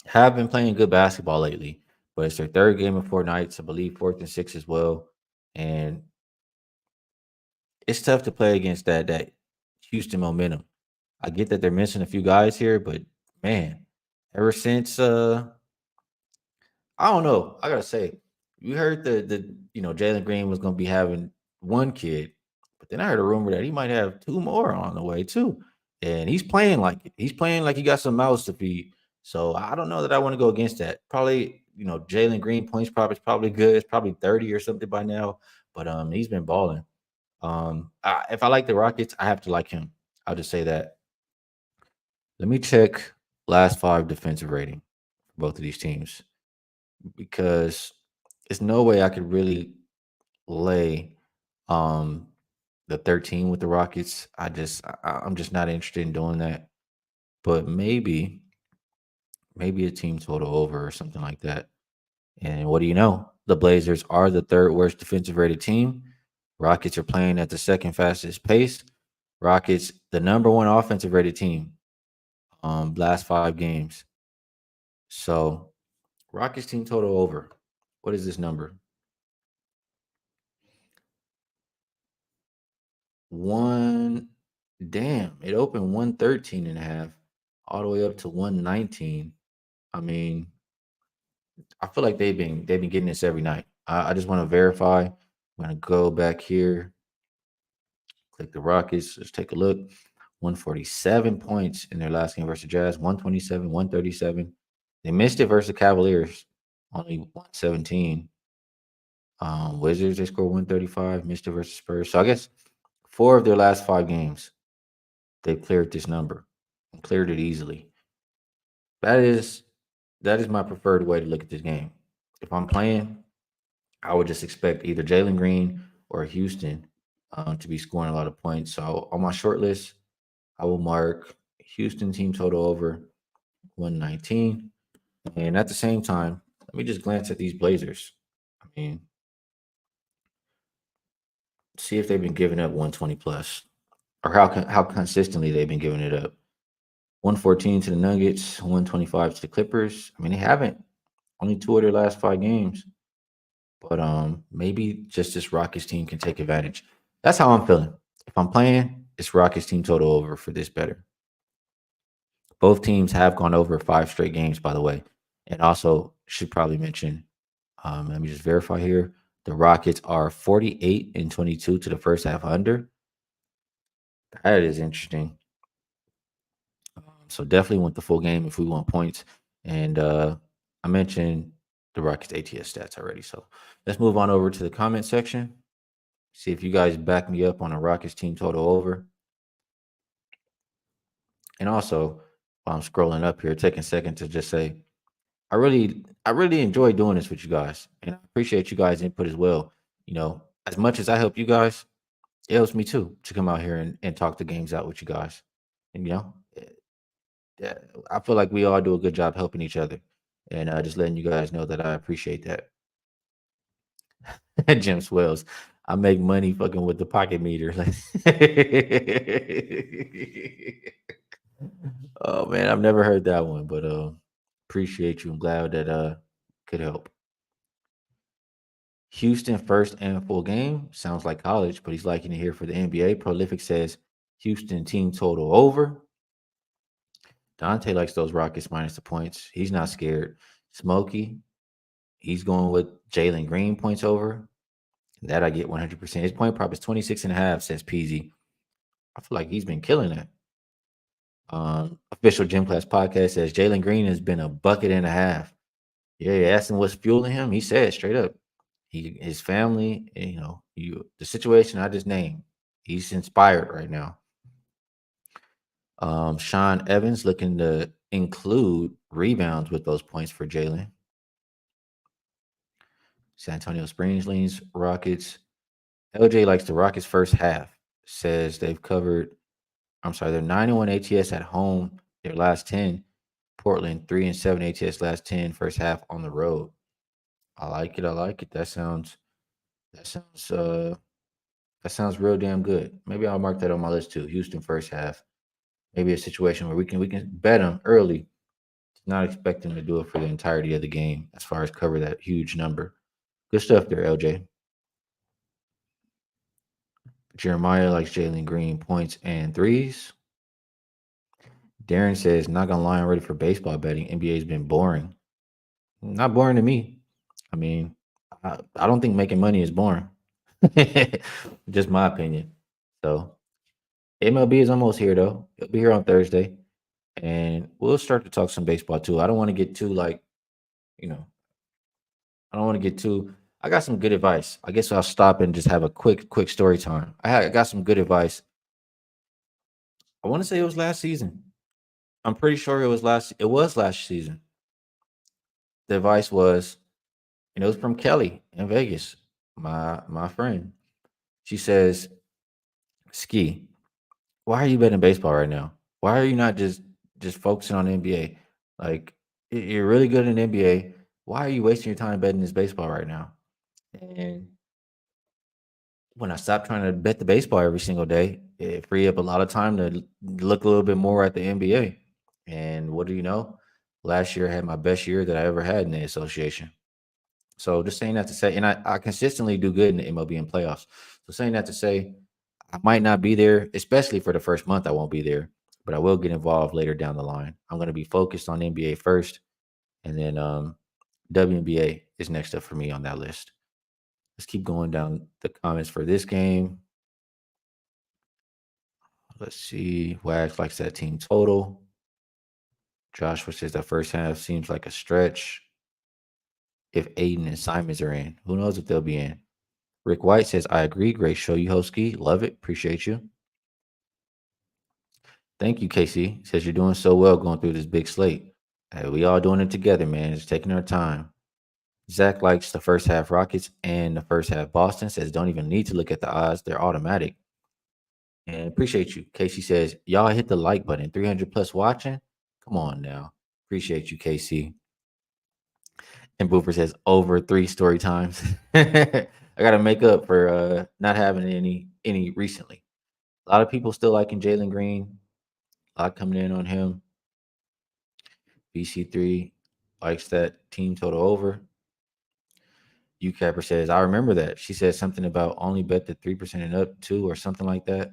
have been playing good basketball lately, but it's their third game in 4 nights, I believe fourth and six as well. And it's tough to play against that Houston momentum. I get that they're missing a few guys here, but man, ever since I don't know, I gotta say, you heard the Jalen Green was gonna be having one kid, but then I heard a rumor that he might have two more on the way too. And he's playing like it. He's playing like he got some mouths to feed. So I don't know that I want to go against that. Probably, Jalen Green points prop is probably good. It's probably 30 or something by now. But he's been balling. If I like the Rockets, I have to like him. I'll just say that. Let me check last five defensive rating for both of these teams because there's no way I could really lay um the 13 with the Rockets. I'm just not interested in doing that. But maybe a team total over or something like that. And what do you know? The Blazers are the third worst defensive rated team. Rockets are playing at the second fastest pace. Rockets, the number one offensive rated team, last 5 games. So Rockets team total over. What is this number? One, damn, it opened 113.5 all the way up to 119. I mean, I feel like they've been getting this every night. I just want to verify. I'm gonna go back here, click the Rockets. Let's take a look. 147 points in their last game versus Jazz. 127, 137. They missed it versus the Cavaliers. Only 117. Wizards, they scored 135. Missed it versus Spurs. So I guess 4 of their last 5 games, they've cleared this number and cleared it easily. That is that is my preferred way to look at this game. If I'm playing, I would just expect either Jalen Green or Houston to be scoring a lot of points. So on my short list, I will mark Houston team total over 119. And at the same time, let me just glance at these Blazers. I mean, See if they've been giving up 120 plus, or how consistently they've been giving it up. 114 to the Nuggets, 125 to the Clippers. I mean, they haven't. Only two of their last 5 games. But maybe just this Rockets team can take advantage. That's how I'm feeling. If I'm playing, it's Rockets team total over for this better. Both teams have gone over 5 straight games, by the way. And also should probably mention, let me just verify here. The Rockets are 48 and 22 to the first half under. That is interesting. So definitely want the full game if we want points. And I mentioned the Rockets ATS stats already. So let's move on over to the comment section. See if you guys back me up on a Rockets team total over. And also, while I'm scrolling up here, taking a second to just say, I really enjoy doing this with you guys. And I appreciate you guys' input as well. As much as I help you guys, it helps me too to come out here and talk the games out with you guys. And yeah, I feel like we all do a good job helping each other. And just letting you guys know that I appreciate that. Jim Swells. I make money fucking with the pocket meter. Oh man, I've never heard that one, but appreciate you. I'm glad that could help. Houston first and full game sounds like college, but he's liking it here for the NBA. Prolific says Houston team total over. Dante likes those Rockets minus the points. He's not scared. Smokey, he's going with Jalen Green points over. That I get 100%. His point prop is 26 and a half, says Peasy. I feel like he's been killing that. Official Gym Class Podcast says Jalen Green has been a bucket and a half. Yeah, you asked him what's fueling him. He said straight up, his family, the situation I just named. He's inspired right now. Sean Evans looking to include rebounds with those points for Jalen. San Antonio Springs leans Rockets. LJ likes the Rockets first half. Says they've covered. I'm sorry, they're 9-1 ATS at home. Their last 10. Portland 3-7 ATS last 10. First half on the road. I like it. I like it. That sounds. That sounds. That sounds real damn good. Maybe I'll mark that on my list too. Houston first half. Maybe a situation where we can bet them early. Not expect them to do it for the entirety of the game as far as cover that huge number. Good stuff there, LJ. Jeremiah likes Jalen Green points and threes. Darren says, not gonna lie, I'm ready for baseball betting. NBA's been boring. Not boring to me. I mean, I don't think making money is boring. Just my opinion. So MLB is almost here though. It'll be here on Thursday. And we'll start to talk some baseball too. I don't want to get too you know, I don't want to get too. I got some good advice. I guess I'll stop and just have a quick story time. I got some good advice. I want to say it was last season. I'm pretty sure it was last. It was last season. The advice was, and it was from Kelly in Vegas, my friend. She says, "Ski, why are you betting baseball right now? Why are you not just focusing on the NBA? Like you're really good in the NBA. Why are you wasting your time betting this baseball right now?" And when I stopped trying to bet the baseball every single day, it free up a lot of time to look a little bit more at the NBA. And what do you know? Last year I had my best year that I ever had in the association. So just saying that to say, and I consistently do good in the MLB and playoffs. So saying that to say, I might not be there, especially for the first month. I won't be there, but I will get involved later down the line. I'm going to be focused on NBA first, and then WNBA is next up for me on that list. Let's keep going down the comments for this game. Let's see. Wags likes that team total. Joshua says that first half seems like a stretch. If Aiden and Simons are in, who knows if they'll be in? Rick White says, I agree. Great show you host, Skee. Love it. Appreciate you. Thank you, Casey. Says you're doing so well going through this big slate. Hey, we all doing it together, man. It's taking our time. Zach likes the first half Rockets and the first half Boston. Says don't even need to look at the odds. They're automatic. And appreciate you. Casey says, y'all hit the like button. 300 plus watching. Come on now. Appreciate you, Casey. And Boofer says, over 3 story times. I gotta make up for not having any recently. A lot of people still liking Jalen Green. A lot coming in on him. BC3 likes that team total over. UCapper says, I remember that. She said something about only bet the 3% and up too, or something like that.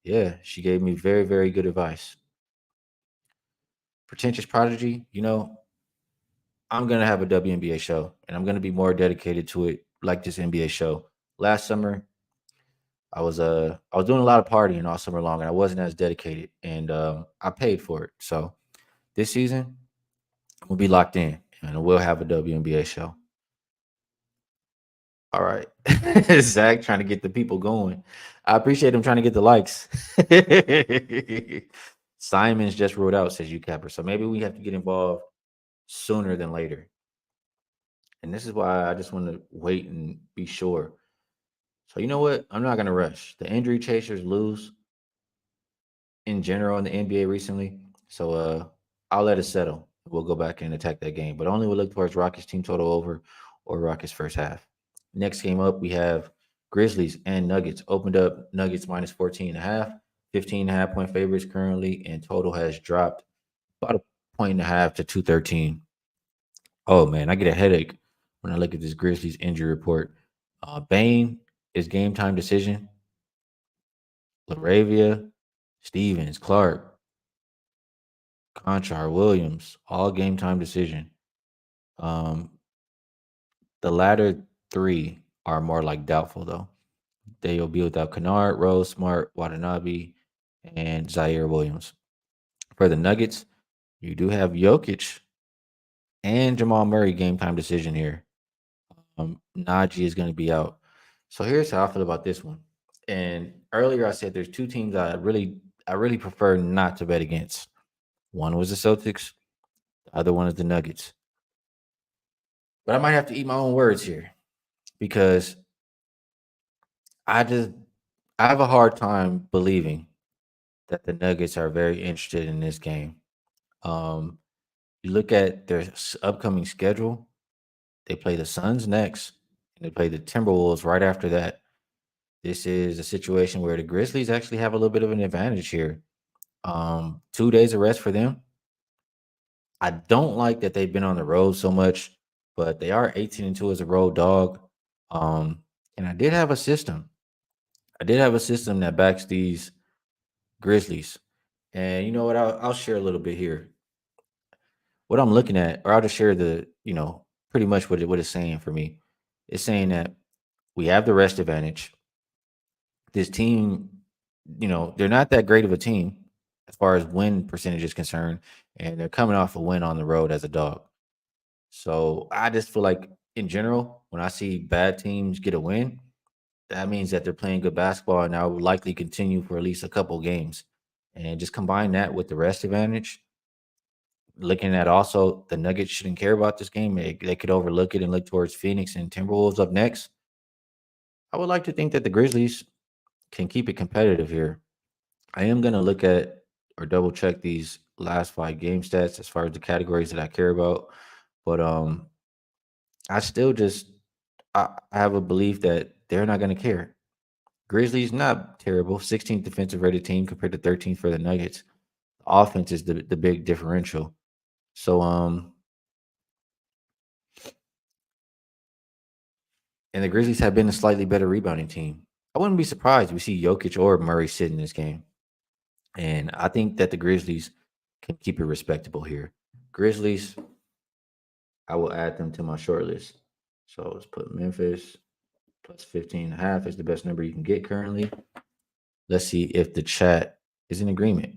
Yeah, she gave me very, very good advice. Pretentious Prodigy, I'm gonna have a WNBA show, and I'm gonna be more dedicated to it, like this NBA show. Last summer, I was doing a lot of partying all summer long, and I wasn't as dedicated, and I paid for it. So this season, we'll be locked in, and we'll have a WNBA show. All right, Zach trying to get the people going. I appreciate him trying to get the likes. Simon's just ruled out, says UCapper. So maybe we have to get involved sooner than later. And this is why I just want to wait and be sure. So you know what? I'm not gonna rush. The injury chasers lose in general in the NBA recently. So I'll let it settle. We'll go back and attack that game. But only we'll look towards Rockets team total over or Rockets first half. Next game up, we have Grizzlies and Nuggets. Opened up Nuggets minus 14 and a half, 15 and a half point favorites currently, and total has dropped about a point and a half to 213. Oh man, I get a headache when I look at this Grizzlies injury report. Bain is game time decision. Laravia, Stevens, Clark, Conchar, Williams, all game time decision. Um, the latter three are more like doubtful though. They will be without Kennard, Rose, Smart, Watanabe, and Zaire Williams. For the Nuggets, you do have Jokic and Jamal Murray game time decision here. Najee is going to be out. So here's how I feel about this one. And earlier I said there's two teams I really prefer not to bet against. One was the Celtics, the other one is the Nuggets. But I might have to eat my own words here because I just I have a hard time believing that the Nuggets are very interested in this game. Um, you look at their upcoming schedule; they play the Suns next, and they play the Timberwolves right after that. This is a situation where the Grizzlies actually have a little bit of an advantage here. 2 days of rest for them. I don't like that they've been on the road so much, but they are 18-2 as a road dog. Um, and I did have a system. I did have a system that backs these Grizzlies. And you know what? I'll share a little bit here. What I'm looking at, or I'll just share pretty much what it's saying for me. It's saying that we have the rest advantage. This team, they're not that great of a team as far as win percentage is concerned, and they're coming off a win on the road as a dog. So I just feel like in general, when I see bad teams get a win, that means that they're playing good basketball and I will likely continue for at least a couple games. And just combine that with the rest advantage. Looking at also the Nuggets shouldn't care about this game. They could overlook it and look towards Phoenix and Timberwolves up next. I would like to think that the Grizzlies can keep it competitive here. I am going to look at or double check these last 5 game stats as far as the categories that I care about. But I still just I have a belief that they're not going to care. Grizzlies not terrible, 16th defensive rated team compared to 13th for the Nuggets. Offense is the big differential. So and the Grizzlies have been a slightly better rebounding team. I wouldn't be surprised if we see Jokic or Murray sit in this game. And I think that the Grizzlies can keep it respectable here. Grizzlies, I will add them to my short list. So let's put Memphis plus 15 and a half is the best number you can get currently. Let's see if the chat is in agreement.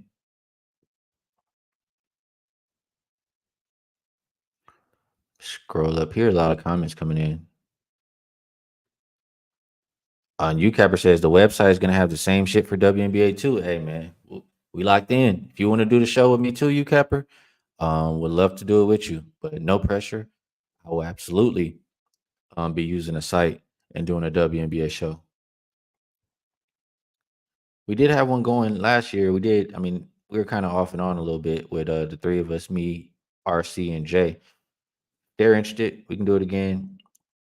Scroll up here, a lot of comments coming in. UCapper says the website is gonna have the same shit for WNBA too. Hey man, we locked in. If you want to do the show with me too, UCapper, would love to do it with you, but no pressure. I will absolutely be using a site and doing a WNBA show. We did have one going last year. We did. I mean, we were kind of off and on a little bit with the three of us, me, RC, and Jay. They're interested. We can do it again.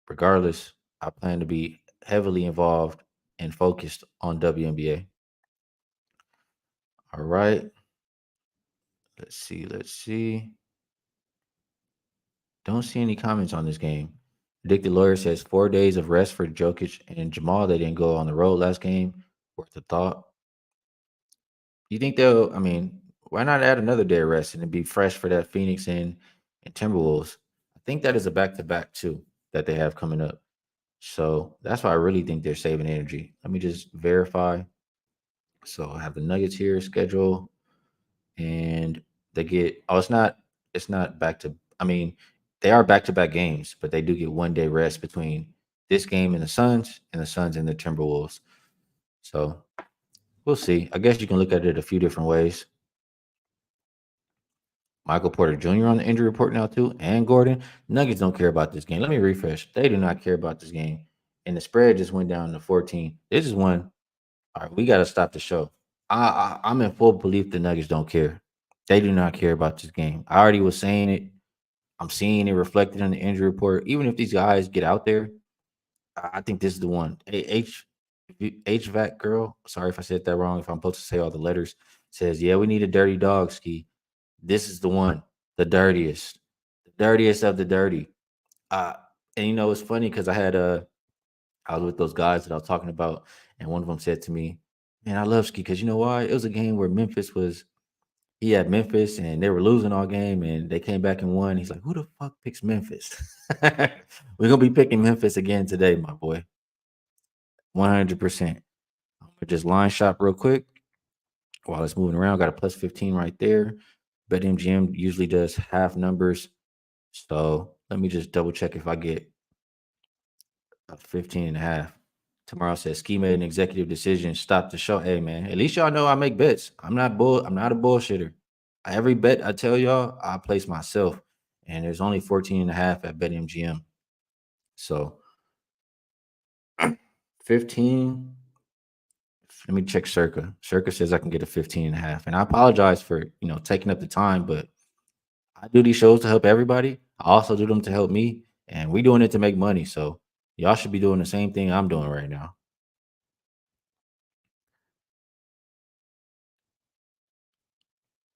Regardless, I plan to be heavily involved and focused on WNBA. All right. Let's see. Let's see. Don't see any comments on this game. Addicted Lawyer says 4 days of rest for Jokic and Jamal. They didn't go on the road last game. Worth a thought. You think they'll? I mean, why not add another day of rest and be fresh for that Phoenix and Timberwolves? I think that is a back to back too that they have coming up. So that's why I really think they're saving energy. Let me just verify. So I have the Nuggets here schedule, and they get. Oh, It's not back to. I mean, they are back to back games, but they do get 1 day rest between this game and the Suns and the Timberwolves. So we'll see. I guess you can look at it a few different ways. Michael Porter Jr. on the injury report now too, and Gordon. Nuggets don't care about this game. Let me refresh. They do not care about this game, and the spread just went down to 14. This is one. All right, we got to stop the show. I'm in full belief the Nuggets don't care. They do not care about this game. I already was saying it. I'm seeing it reflected in the injury report. Even if these guys get out there, I think this is the one. HVAC girl. Sorry if I said that wrong. If I'm supposed to say all the letters, says, yeah, we need a dirty dog, Skee. This is the one, the dirtiest of the dirty. Uh, and it's funny because I was with those guys that I was talking about, and one of them said to me, "Man, I love Ski because you know why? It was a game where he had Memphis and they were losing all game, and they came back and won. He's like, who the fuck picks Memphis? We're gonna be picking Memphis again today, my boy, 100%. I'm gonna just line shop real quick while it's moving around. Got a plus 15 right there. BetMGM usually does half numbers, so let me just double check if I get 15 and a half. Tomorrow says Ski made an executive decision, stop the show. Hey man, at least y'all know I make bets. I'm not a bullshitter. Every bet I tell y'all, I place myself. And there's only 14 and a half at BetMGM. So 15. Let me check Circa. Circa says I can get a 15 and a half. And I apologize for taking up the time, but I do these shows to help everybody. I also do them to help me. And we doing it to make money. So y'all should be doing the same thing I'm doing right now.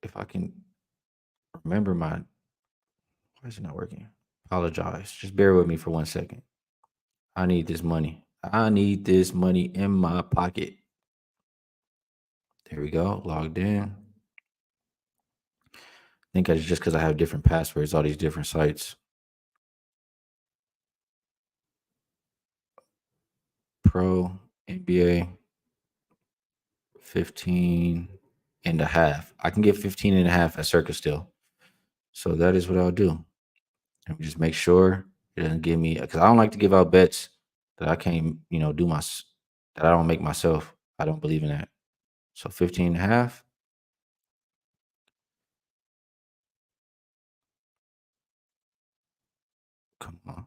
If I can remember why is it not working? Apologize. Just bear with me for 1 second. I need this money. I need this money in my pocket. There we go. Logged in. I think it's just because I have different passwords, all these different sites. Pro NBA 15 and a half. I can get 15 and a half at Circa still. So that is what I'll do. Let me just make sure it doesn't give me, because I don't like to give out bets that I can't, that I don't make myself. I don't believe in that. So 15 and a half. Come on.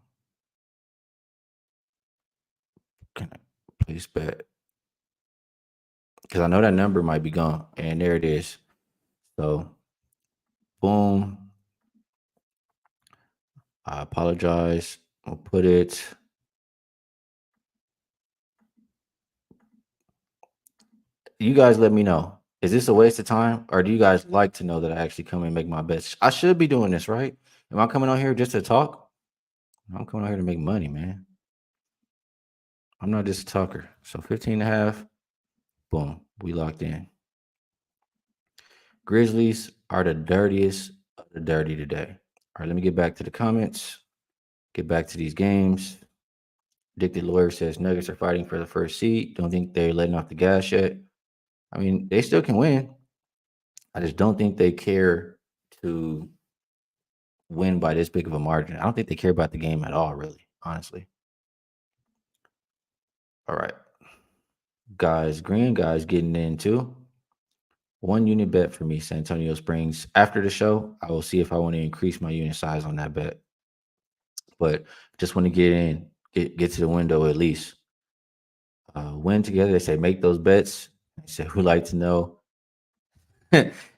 Can I place bet? Because I know that number might be gone. And there it is. So boom. I apologize. I'll put it. You guys let me know. Is this a waste of time? Or do you guys like to know that I actually come and make my bets? I should be doing this, right? Am I coming on here just to talk? I'm coming on here to make money, man. I'm not just a talker. So 15 and a half. Boom. We locked in. Grizzlies are the dirtiest of the dirty today. All right, let me get back to the comments. Get back to these games. Addicted Lawyer says Nuggets are fighting for the first seed. Don't think they're letting off the gas yet. I mean, they still can win. I just don't think they care to win by this big of a margin. I don't think they care about the game at all, really, honestly. All right. Guys, green guys getting in too. 1 unit bet for me, San Antonio Springs. After the show, I will see if I want to increase my unit size on that bet. But just want to get in, get to the window at least. Win together. They say make those bets. They say who like to know.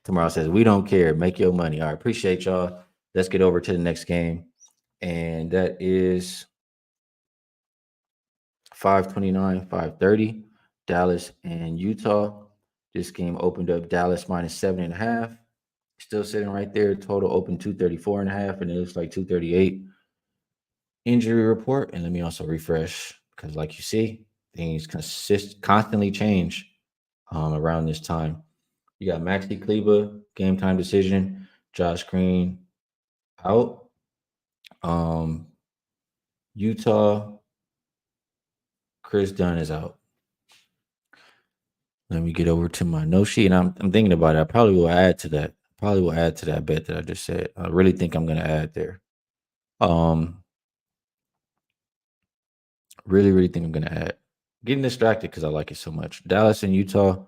Tomorrow says we don't care. Make your money. All right, appreciate y'all. Let's get over to the next game, and that is 529, 530. Dallas and Utah. This game opened up Dallas minus 7.5. Still sitting right there. Total open 234.5, and it looks like 238. Injury report. And let me also refresh because, like you see, things constantly change around this time. You got Maxi Kleba, game time decision. Josh Green out. Um, Utah, Chris Dunn is out. Let me get over to my note sheet, and I'm thinking about it. I probably will add to that. Probably will add to that bet that I just said. I really think I'm gonna add there. Um, really think I'm gonna add. Getting distracted because I like it so much. Dallas and Utah,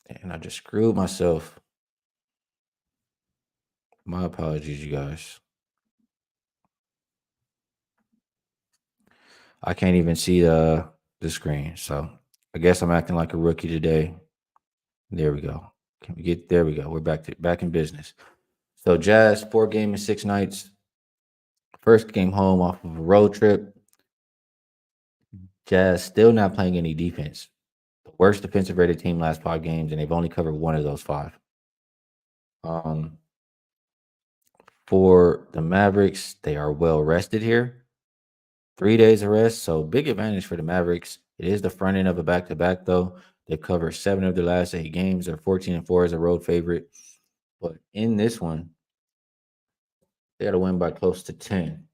and I just screwed myself. My apologies, you guys. I can't even see the screen, so I guess I'm acting like a rookie today. There we go. Can we get there? We go. We're back in business. So Jazz 4 game and 6 nights. First game home off of a road trip. Jazz still not playing any defense. The worst defensive rated team last 5 games, and they've only covered one of those 5. Um, for the Mavericks, they are well rested here. 3 days of rest, so big advantage for the Mavericks. It is the front end of a back-to-back, though. They've covered 7 of their last 8 games. They're 14-4 as a road favorite. But in this one, they got to win by close to 10.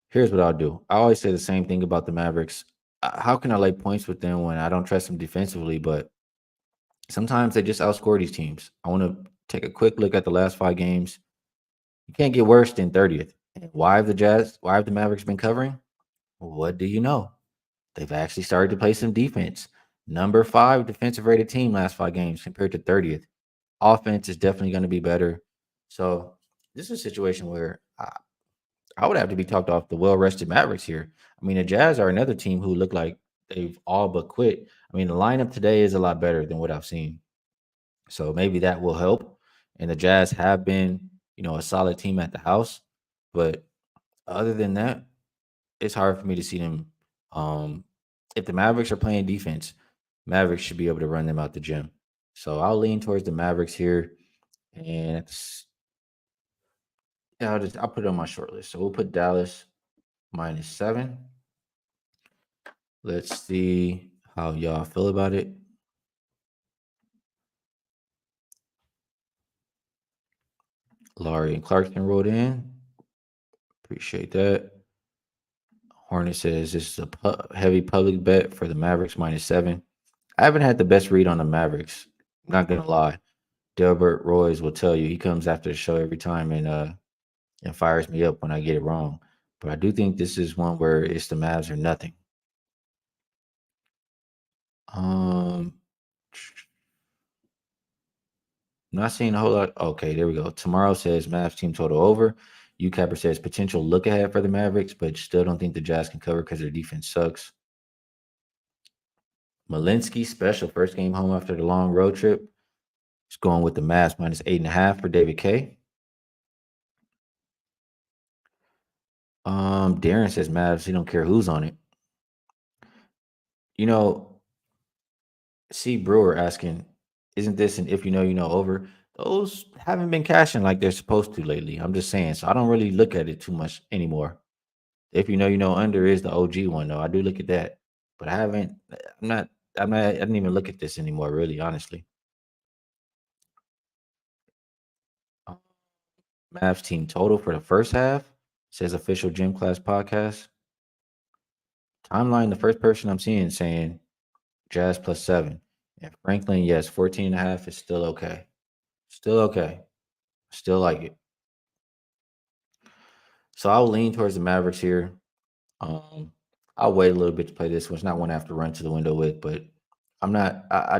Here's what I'll do. I always say the same thing about the Mavericks. How can I lay points with them when I don't trust them defensively? But sometimes they just outscore these teams. I want to take a quick look at the last 5 games. You can't get worse than 30th. And why have the Mavericks been covering? What do you know? They've actually started to play some defense. Number 5 defensive rated team last 5 games compared to 30th. Offense is definitely going to be better. So this is a situation where I would have to be talked off the well-rested Mavericks here. I mean, the Jazz are another team who look like they've all but quit. I mean, the lineup today is a lot better than what I've seen. So maybe that will help. And the Jazz have been, a solid team at the house. But other than that, it's hard for me to see them. Um, if the Mavericks are playing defense, Mavericks should be able to run them out the gym. So I'll lean towards the Mavericks here. And I'll put it on my short list. So we'll put Dallas minus 7. Let's see how y'all feel about it. Laurie and Clarkson wrote in. Appreciate that. Hornet says this is a heavy public bet for the Mavericks minus 7. I haven't had the best read on the Mavericks. I'm not gonna lie. Delbert Royce will tell you he comes after the show every time and fires me up when I get it wrong. But I do think this is one where it's the Mavs or nothing. Um, not seeing a whole lot. Okay, there we go. Tomorrow says Mavs team total over. UCapper says potential look ahead for the Mavericks, but still don't think the Jazz can cover because their defense sucks. Malinsky special first game home after the long road trip. It's going with the Mavs minus 8.5 for David K. Darren says Mavs. He don't care who's on it. You know, C Brewer asking, isn't this an if you know over? Those haven't been cashing like they're supposed to lately. I'm just saying. So I don't really look at it too much anymore. If you know under is the OG one though. I do look at that. But I haven't I didn't even look at this anymore, really, honestly. Um, Mavs team total for the first half says official gym class podcast. Timeline, the first person I'm seeing saying Jazz plus 7. And Franklin, yes, 14.5 is still okay. Still okay. Still like it. So I'll lean towards the Mavericks here. Um, I'll wait a little bit to play this one. It's not one I have to run to the window with, but I'm not. I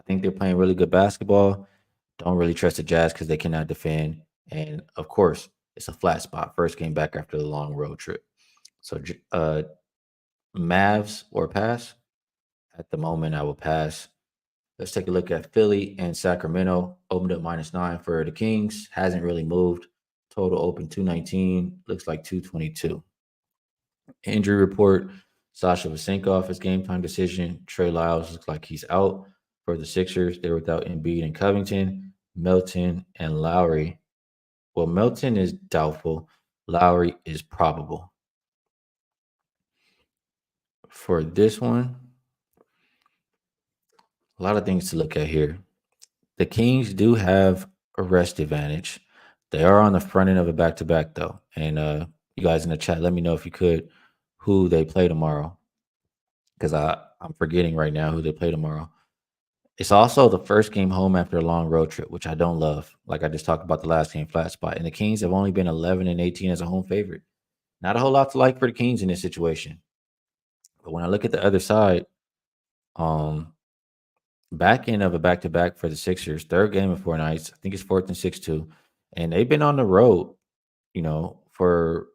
think they're playing really good basketball. Don't really trust the Jazz because they cannot defend, and of course, it's a flat spot. First game back after the long road trip. So, Mavs or pass. At the moment, I will pass. Let's take a look at Philly and Sacramento. Opened up minus 9 for the Kings. Hasn't really moved. Total open 219. Looks like 222. Injury report: Sasha Vasenkov is game time decision. Trey Lyles looks like he's out for the Sixers. They're without Embiid and Covington, Melton, and Lowry. Well, Melton is doubtful. Lowry is probable. For this one, a lot of things to look at here. The Kings do have a rest advantage. They are on the front end of a back to back, though. And you guys in the chat, let me know if you could who they play tomorrow, because I'm forgetting right now who they play tomorrow. It's also the first game home after a long road trip, which I don't love. Like I just talked about the last game, flat spot. And the Kings have only been 11-18 as a home favorite. Not a whole lot to like for the Kings in this situation. But when I look at the other side, um, back end of a back to back for the Sixers, third game in 4 nights. I think it's fourth and 6-2. And they've been on the road, for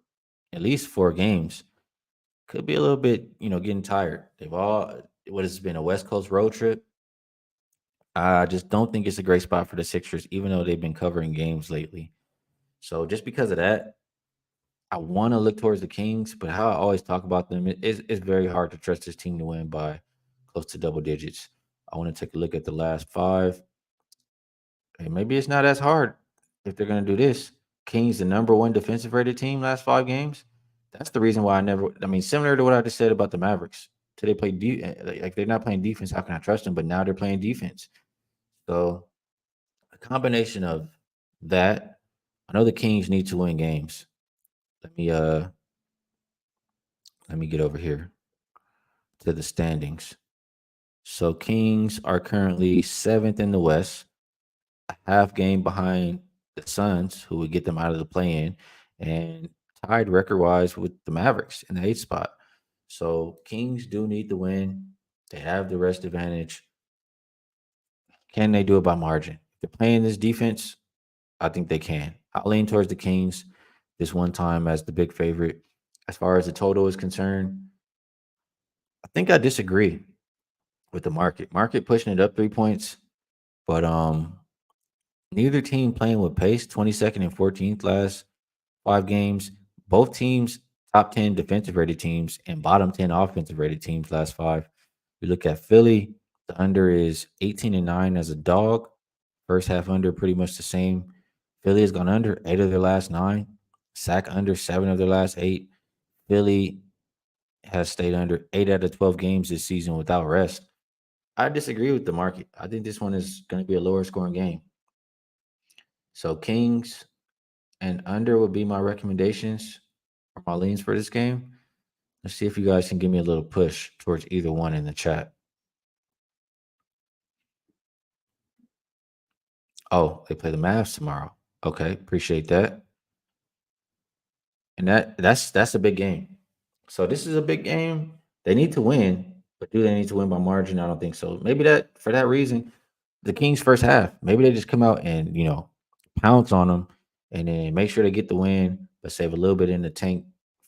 at least 4 games. Could be a little bit, getting tired. What has been a West Coast road trip. I just don't think it's a great spot for the Sixers, even though they've been covering games lately. So just because of that, I want to look towards the Kings, but how I always talk about them, it's very hard to trust this team to win by close to double digits. I want to take a look at the last 5, and maybe it's not as hard if they're going to do this. Kings, the number one defensive rated team last 5 games. That's the reason why I mean, similar to what I just said about the Mavericks. Till they play like they're not playing defense. How can I trust them? But now they're playing defense. So a combination of that. I know the Kings need to win games. Let me uh let me get over here to the standings. So Kings are currently 7th in the West, a half game behind the Suns, who would get them out of the play-in, and tied record-wise with the Mavericks in the 8th spot. So Kings do need to win. They have the rest advantage. Can they do it by margin? If they're playing this defense, I think they can. I'll lean towards the Kings this one time as the big favorite. As far as the total is concerned, I think I disagree with the market. Market pushing it up 3 points, but neither team playing with pace. 22nd and 14th last 5 games. Both teams top 10 defensive rated teams and bottom 10 offensive rated teams last 5. We look at Philly. The under is 18-9 as a dog. First half under pretty much the same. Philly has gone under 8 of their last 9. Sack under 7 of their last 8. Philly has stayed under 8 out of 12 games this season without rest. I disagree with the market. I think this one is going to be a lower scoring game. So Kings and under would be my recommendations or my leans for this game. Let's see if you guys can give me a little push towards either one in the chat. Oh, they play the Mavs tomorrow. Okay, appreciate that. And that's a big game. So this is a big game. They need to win, but do they need to win by margin? I don't think so. Maybe that for that reason, the Kings first half, maybe they just come out and pounce on them, and then make sure they get the win, but save a little bit in the tank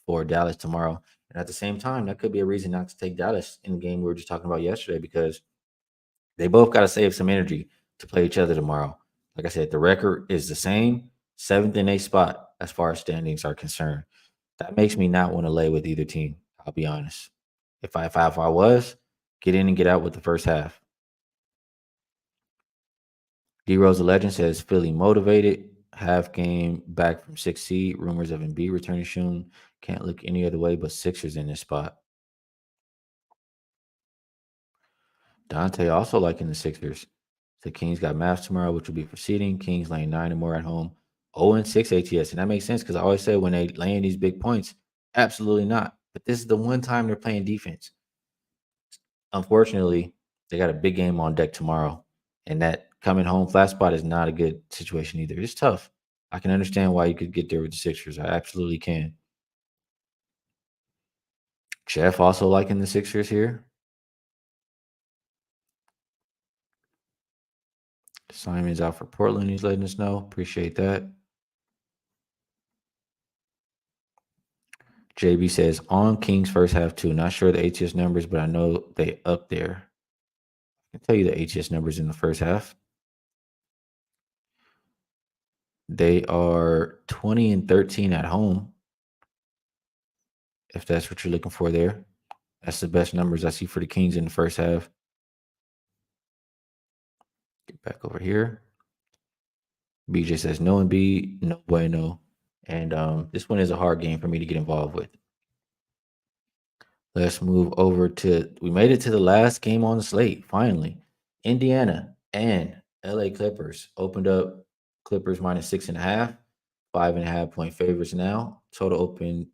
for Dallas tomorrow. And at the same time, that could be a reason not to take Dallas in the game we were just talking about yesterday, because they both got to save some energy to play each other tomorrow. Like I said, the record is the same, 7th and 8th spot as far as standings are concerned. That makes me not want to lay with either team. I'll be honest. If I was, get in and get out with the first half. D Rose the Legend says Philly motivated. Half game back from 6 seed. Rumors of Embiid returning soon. Can't look any other way but Sixers in this spot. Dante also liking the Sixers. The Kings got Mavs tomorrow, which will be proceeding. Kings laying 9 and more at home. 0-6 ATS. And that makes sense because I always say when they laying these big points, absolutely not. But this is the one time they're playing defense. Unfortunately, they got a big game on deck tomorrow. And that coming home flat spot is not a good situation either. It's tough. I can understand why you could get there with the Sixers. I absolutely can. Jeff also liking the Sixers here. Simon's out for Portland. He's letting us know. Appreciate that. JB says on Kings first half too. Not sure the ATS numbers, but I know they up there. I can tell you the ATS numbers in the first half. They are 20 and 13 at home. if that's what you're looking for there. That's the best numbers I see for the Kings in the first half. Get back over here. BJ says no Embiid, no bueno. And this one is a hard game for me to get involved with. Let's move over to we made it to the last game on the slate, finally. Indiana and LA Clippers opened up Clippers minus 6.5, 5.5 point favorites now. Total open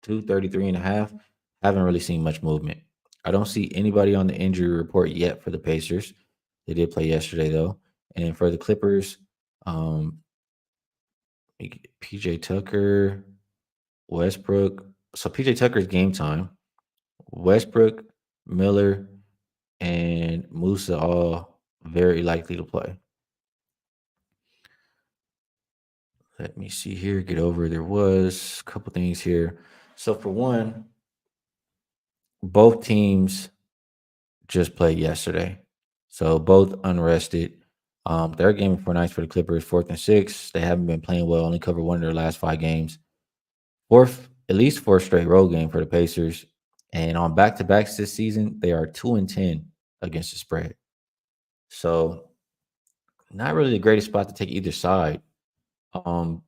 233.5. Haven't really seen much movement. I don't see anybody on the injury report yet for the Pacers. They did play yesterday though. And for the Clippers, um, PJ Tucker, Westbrook. So PJ Tucker's game time. Westbrook, Miller, and Musa all very likely to play. Let me see here. Get over. There was a couple things here. So for one, both teams just played yesterday. So both unrested. Third game in 4 nights for the Clippers, 4th and 6th. They haven't been playing well. Only covered one of their last 5 games. At least four straight road game for the Pacers. And on back-to-backs this season, they are 2-10 against the spread. So not really the greatest spot to take either side. Um,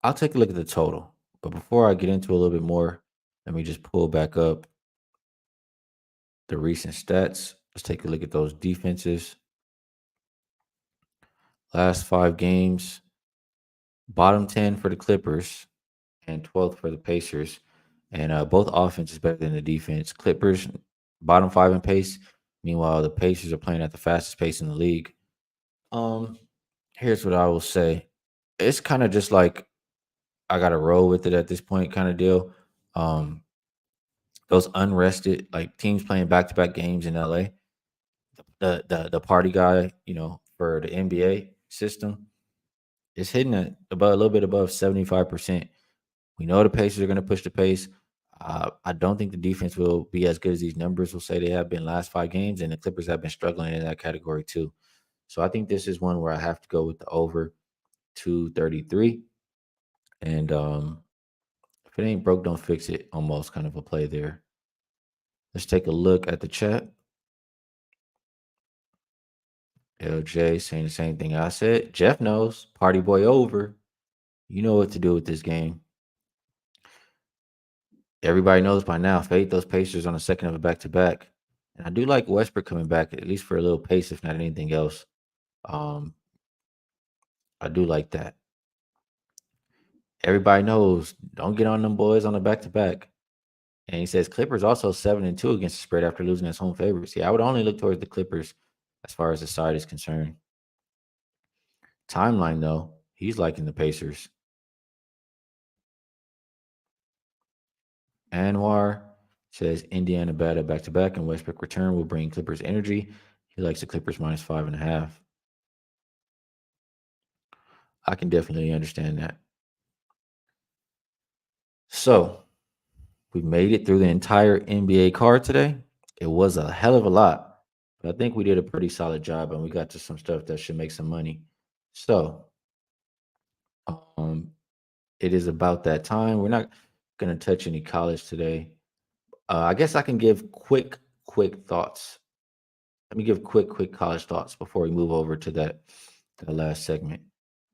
I'll take a look at the total. But before I get into a little bit more, let me just pull back up the recent stats. Let's take a look at those defenses. Last 5 games, bottom 10 for the Clippers and 12th for the Pacers. And both offense is better than the defense. Clippers, bottom 5 in pace. Meanwhile, the Pacers are playing at the fastest pace in the league. Here's what I will say. It's kind of just like I got to roll with it at this point kind of deal. Those unrested, like teams playing back-to-back games in LA, the party guy, for the NBA system is hitting at about a little bit above 75%. We know the Pacers are going to push the pace. I don't think the defense will be as good as these numbers will say they have been last 5 games, and the Clippers have been struggling in that category too. So I think this is one where I have to go with the over 233. And if it ain't broke, don't fix it. Almost kind of a play there. Let's take a look at the chat. LJ saying the same thing I said. Jeff knows. Party boy over. You know what to do with this game. Everybody knows by now. Fade those Pacers on the second of a back-to-back. And I do like Westbrook coming back, at least for a little pace, if not anything else. I do like that. Everybody knows. Don't get on them boys on the back-to-back. And he says Clippers also 7-2 against the spread after losing as home favorites. Yeah, I would only look towards the Clippers as far as the side is concerned. Timeline, though, he's liking the Pacers. Anwar says Indiana bad at back-to-back and Westbrook return will bring Clippers energy. He likes the Clippers minus 5.5. I can definitely understand that. So we made it through the entire NBA card today. It was a hell of a lot, but I think we did a pretty solid job and we got to some stuff that should make some money. So it is about that time. We're not going to touch any college today. I guess I can give quick thoughts. Let me give quick college thoughts before we move over to the last segment.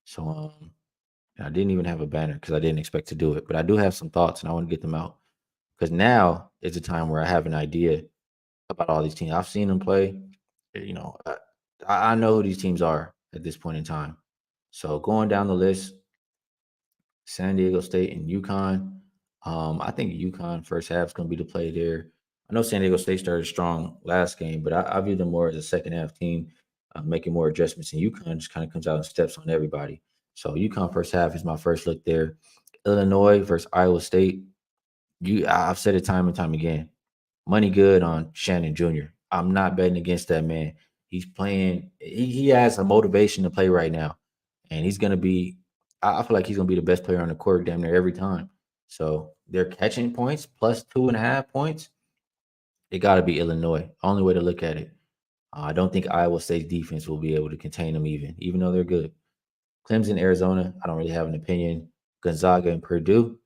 So I didn't even have a banner because I didn't expect to do it, but I do have some thoughts and I want to get them out because now is a time where I have an idea about all these teams. I've seen them play. I know who these teams are at this point in time. So going down the list, San Diego State and UConn. I think UConn first half is going to be the play there. I know San Diego State started strong last game, but I view them more as a second half team, making more adjustments. And UConn just kind of comes out and steps on everybody. So UConn first half is my first look there. Illinois versus Iowa State. I've said it time and time again. Money good on Shannon Jr. I'm not betting against that man. He's playing. He has a motivation to play right now, and he's going to be. I feel like he's going to be the best player on the court damn near every time. So they're catching points plus 2.5 points. It got to be Illinois. Only way to look at it. I don't think Iowa State's defense will be able to contain them even though they're good. Clemson, Arizona. I don't really have an opinion. Gonzaga and Purdue.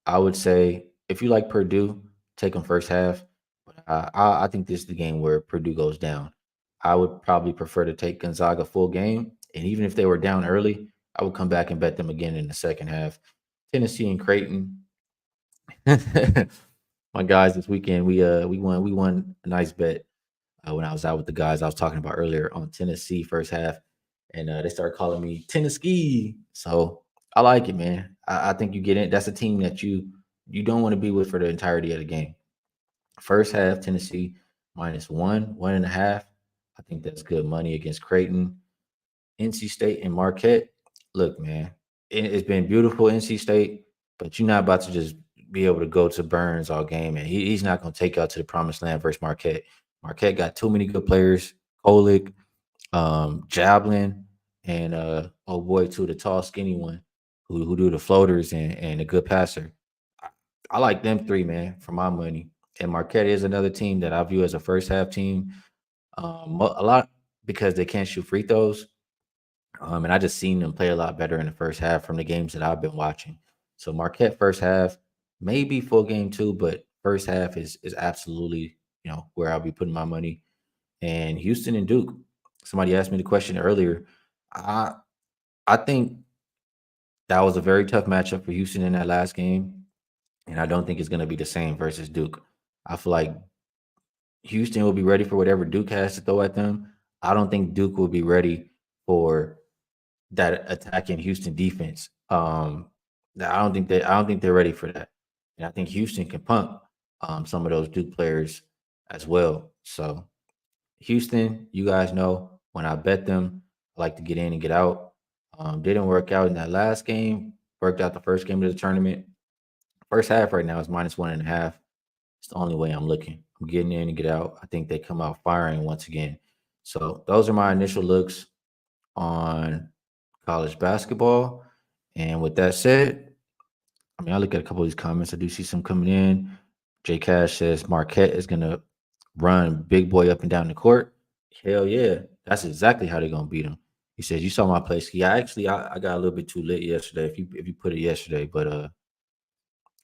I would say if you like Purdue, take them first half. But I think this is the game where Purdue goes down. I would probably prefer to take Gonzaga full game, and even if they were down early, I would come back and bet them again in the second half. Tennessee and Creighton. My guys this weekend we won a nice bet when I was out with the guys I was talking about earlier on Tennessee first half, and they started calling me Tennessee. So I like it, man. I think you get in. That's a team that you don't want to be with for the entirety of the game. First half, Tennessee -1, 1.5. I think that's good money against Creighton. NC State and Marquette. Look, man, it's been beautiful, NC State, but you're not about to just be able to go to Burns all game, and he's not going to take you out to the promised land versus Marquette. Marquette got too many good players. Kolick, Jablin, and oh boy, too, the tall, skinny one who do the floaters and a good passer. I, I like them three, man, for my money. And Marquette is another team that I view as a first half team. A lot because they can't shoot free throws. And I just seen them play a lot better in the first half from the games that I've been watching. So Marquette first half, maybe full game too, but first half is absolutely where I'll be putting my money. And Houston and Duke. Somebody asked me the question earlier. I I think that was a very tough matchup for Houston in that last game, and I don't think it's going to be the same versus Duke. I feel like Houston will be ready for whatever Duke has to throw at them. I don't think Duke will be ready for that attacking Houston defense. I don't think they're ready for that. And I think Houston can pump some of those Duke players as well. So Houston, you guys know when I bet them, I like to get in and get out. Didn't work out in that last game. Worked out the first game of the tournament. First half right now is -1.5. It's the only way I'm looking. I'm getting in and get out. I think they come out firing once again. So those are my initial looks on college basketball. And with that said, I mean, I look at a couple of these comments. I do see some coming in. Jay Cash says Marquette is gonna run big boy up and down the court. Hell yeah, that's exactly how they're gonna beat him. He says, "You saw my play, Ski. I got a little bit too lit yesterday. If you put it yesterday, but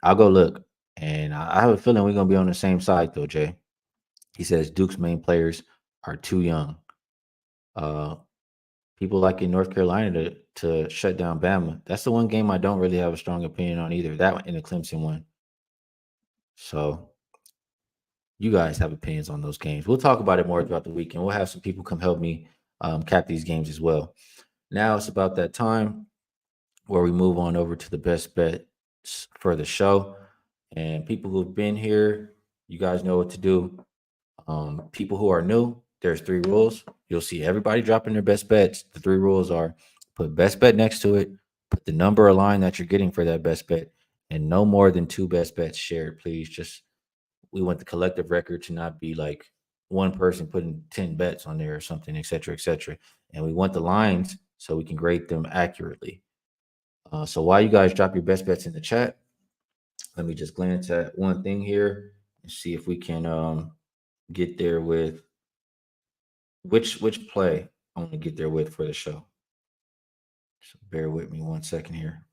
I'll go look. And I have a feeling we're gonna be on the same side though, Jay." He says Duke's main players are too young. Uh, People like in North Carolina to shut down Bama. That's the one game I don't really have a strong opinion on either. That one and the Clemson one. So you guys have opinions on those games. We'll talk about it more throughout the weekend. We'll have some people come help me cap these games as well. Now it's about that time where we move on over to the best bets for the show. And people who've been here, you guys know what to do. People who are new, there's three rules. You'll see everybody dropping their best bets. The three rules are put best bet next to it, put the number of line that you're getting for that best bet, and no more than two best bets shared, please. Just we want the collective record to not be like one person putting 10 bets on there or something, et cetera, et cetera. And we want the lines so we can grade them accurately. So while you guys drop your best bets in the chat, let me just glance at one thing here and see if we can get there with which play I want to get there with for the show. So bear with me 1 second here.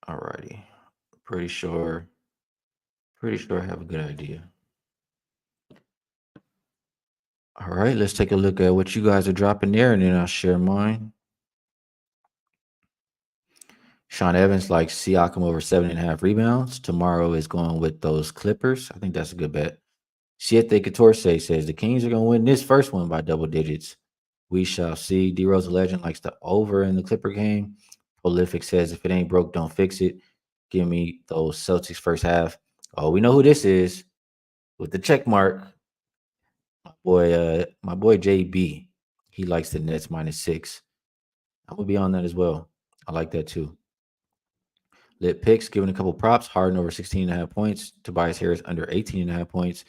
Alrighty. Pretty sure I have a good idea. All right, let's take a look at what you guys are dropping there, and then I'll share mine. Sean Evans likes Siakam over 7.5 rebounds. Tomorrow is going with those Clippers. I think that's a good bet. Siete Catorce says the Kings are going to win this first one by double digits. We shall see. D Rose Legend likes the over in the Clipper game. Prolific says if it ain't broke, don't fix it. Give me those Celtics first half. Oh, we know who this is with the check mark. My boy JB. He likes the Nets -6. I'm gonna be on that as well. I like that too. Lit picks, giving a couple props. Harden over 16.5 points. Tobias Harris under 18.5 points.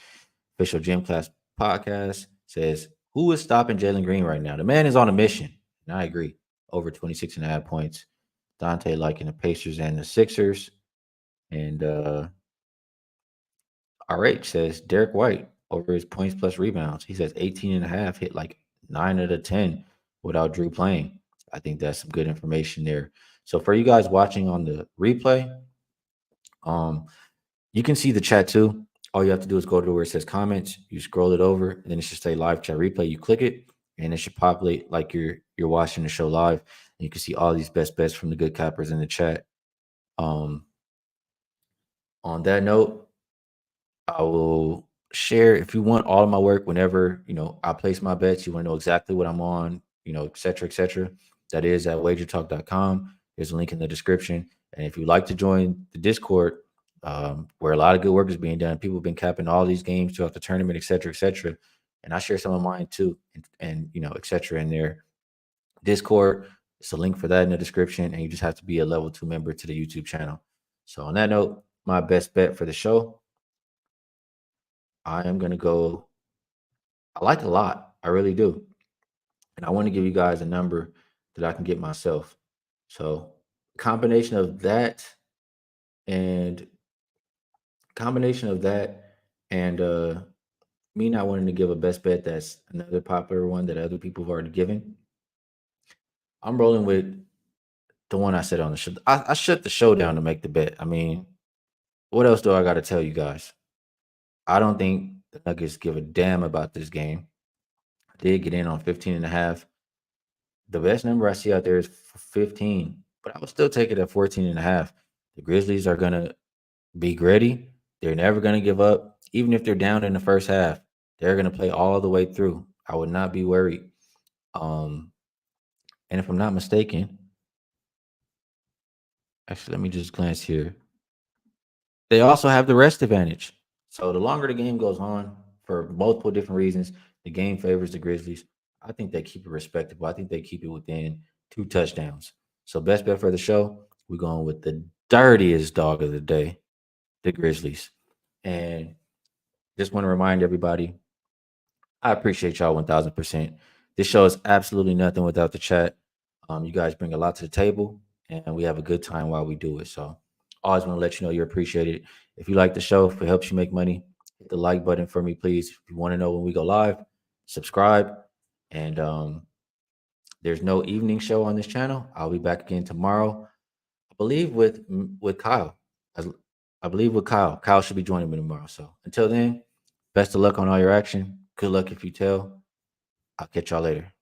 Official Gym Class Podcast says, who is stopping Jalen Green right now? The man is on a mission. And I agree. Over 26.5 points. Dante liking the Pacers and the Sixers. And RH says Derek White over his points plus rebounds. He says 18 and a half, hit like 9 out of 10 without Drew playing. I think that's some good information there. So for you guys watching on the replay, um, you can see the chat too. All you have to do is go to where it says comments. You scroll it over, and then it should say live chat replay. You click it, and it should populate like you're watching the show live. And you can see all these best bets from the good cappers in the chat. Um, on that note, I will share if you want all of my work whenever I place my bets. You want to know exactly what I'm on, et cetera, et cetera. That is at wagertalk.com. There's a link in the description. And if you'd like to join the Discord, where a lot of good work is being done, people have been capping all these games throughout the tournament, et cetera, et cetera. And I share some of mine too, and et cetera, in their Discord. It's a link for that in the description. And you just have to be a level 2 member to the YouTube channel. So on that note, my best bet for the show, I am going to go. I like a lot. I really do. And I want to give you guys a number that I can get myself. So combination of that and me not wanting to give a best bet that's another popular one that other people have already given. I'm rolling with the one I said on the show. I shut the show down to make the bet. I mean, what else do I got to tell you guys? I don't think the Nuggets give a damn about this game. I did get in on 15 and a half. The best number I see out there is 15, but I would still take it at 14 and a half. The Grizzlies are going to be gritty. They're never going to give up. Even if they're down in the first half, they're going to play all the way through. I would not be worried. And if I'm not mistaken, actually, let me just glance here. They also have the rest advantage. So the longer the game goes on, for multiple different reasons, the game favors the Grizzlies. I think they keep it respectable. I think they keep it within 2 touchdowns. So best bet for the show, we're going with the dirtiest dog of the day, the Grizzlies. And just want to remind everybody, I appreciate y'all 1000%. This show is absolutely nothing without the chat. You guys bring a lot to the table, and we have a good time while we do it. So always want to let you know you're appreciated. If you like the show, if it helps you make money, hit the like button for me, please. If you want to know when we go live, subscribe. And there's no evening show on this channel. I'll be back again tomorrow, I believe with Kyle. I believe with Kyle. Kyle should be joining me tomorrow. So until then, best of luck on all your action. Good luck if you tell. I'll catch y'all later.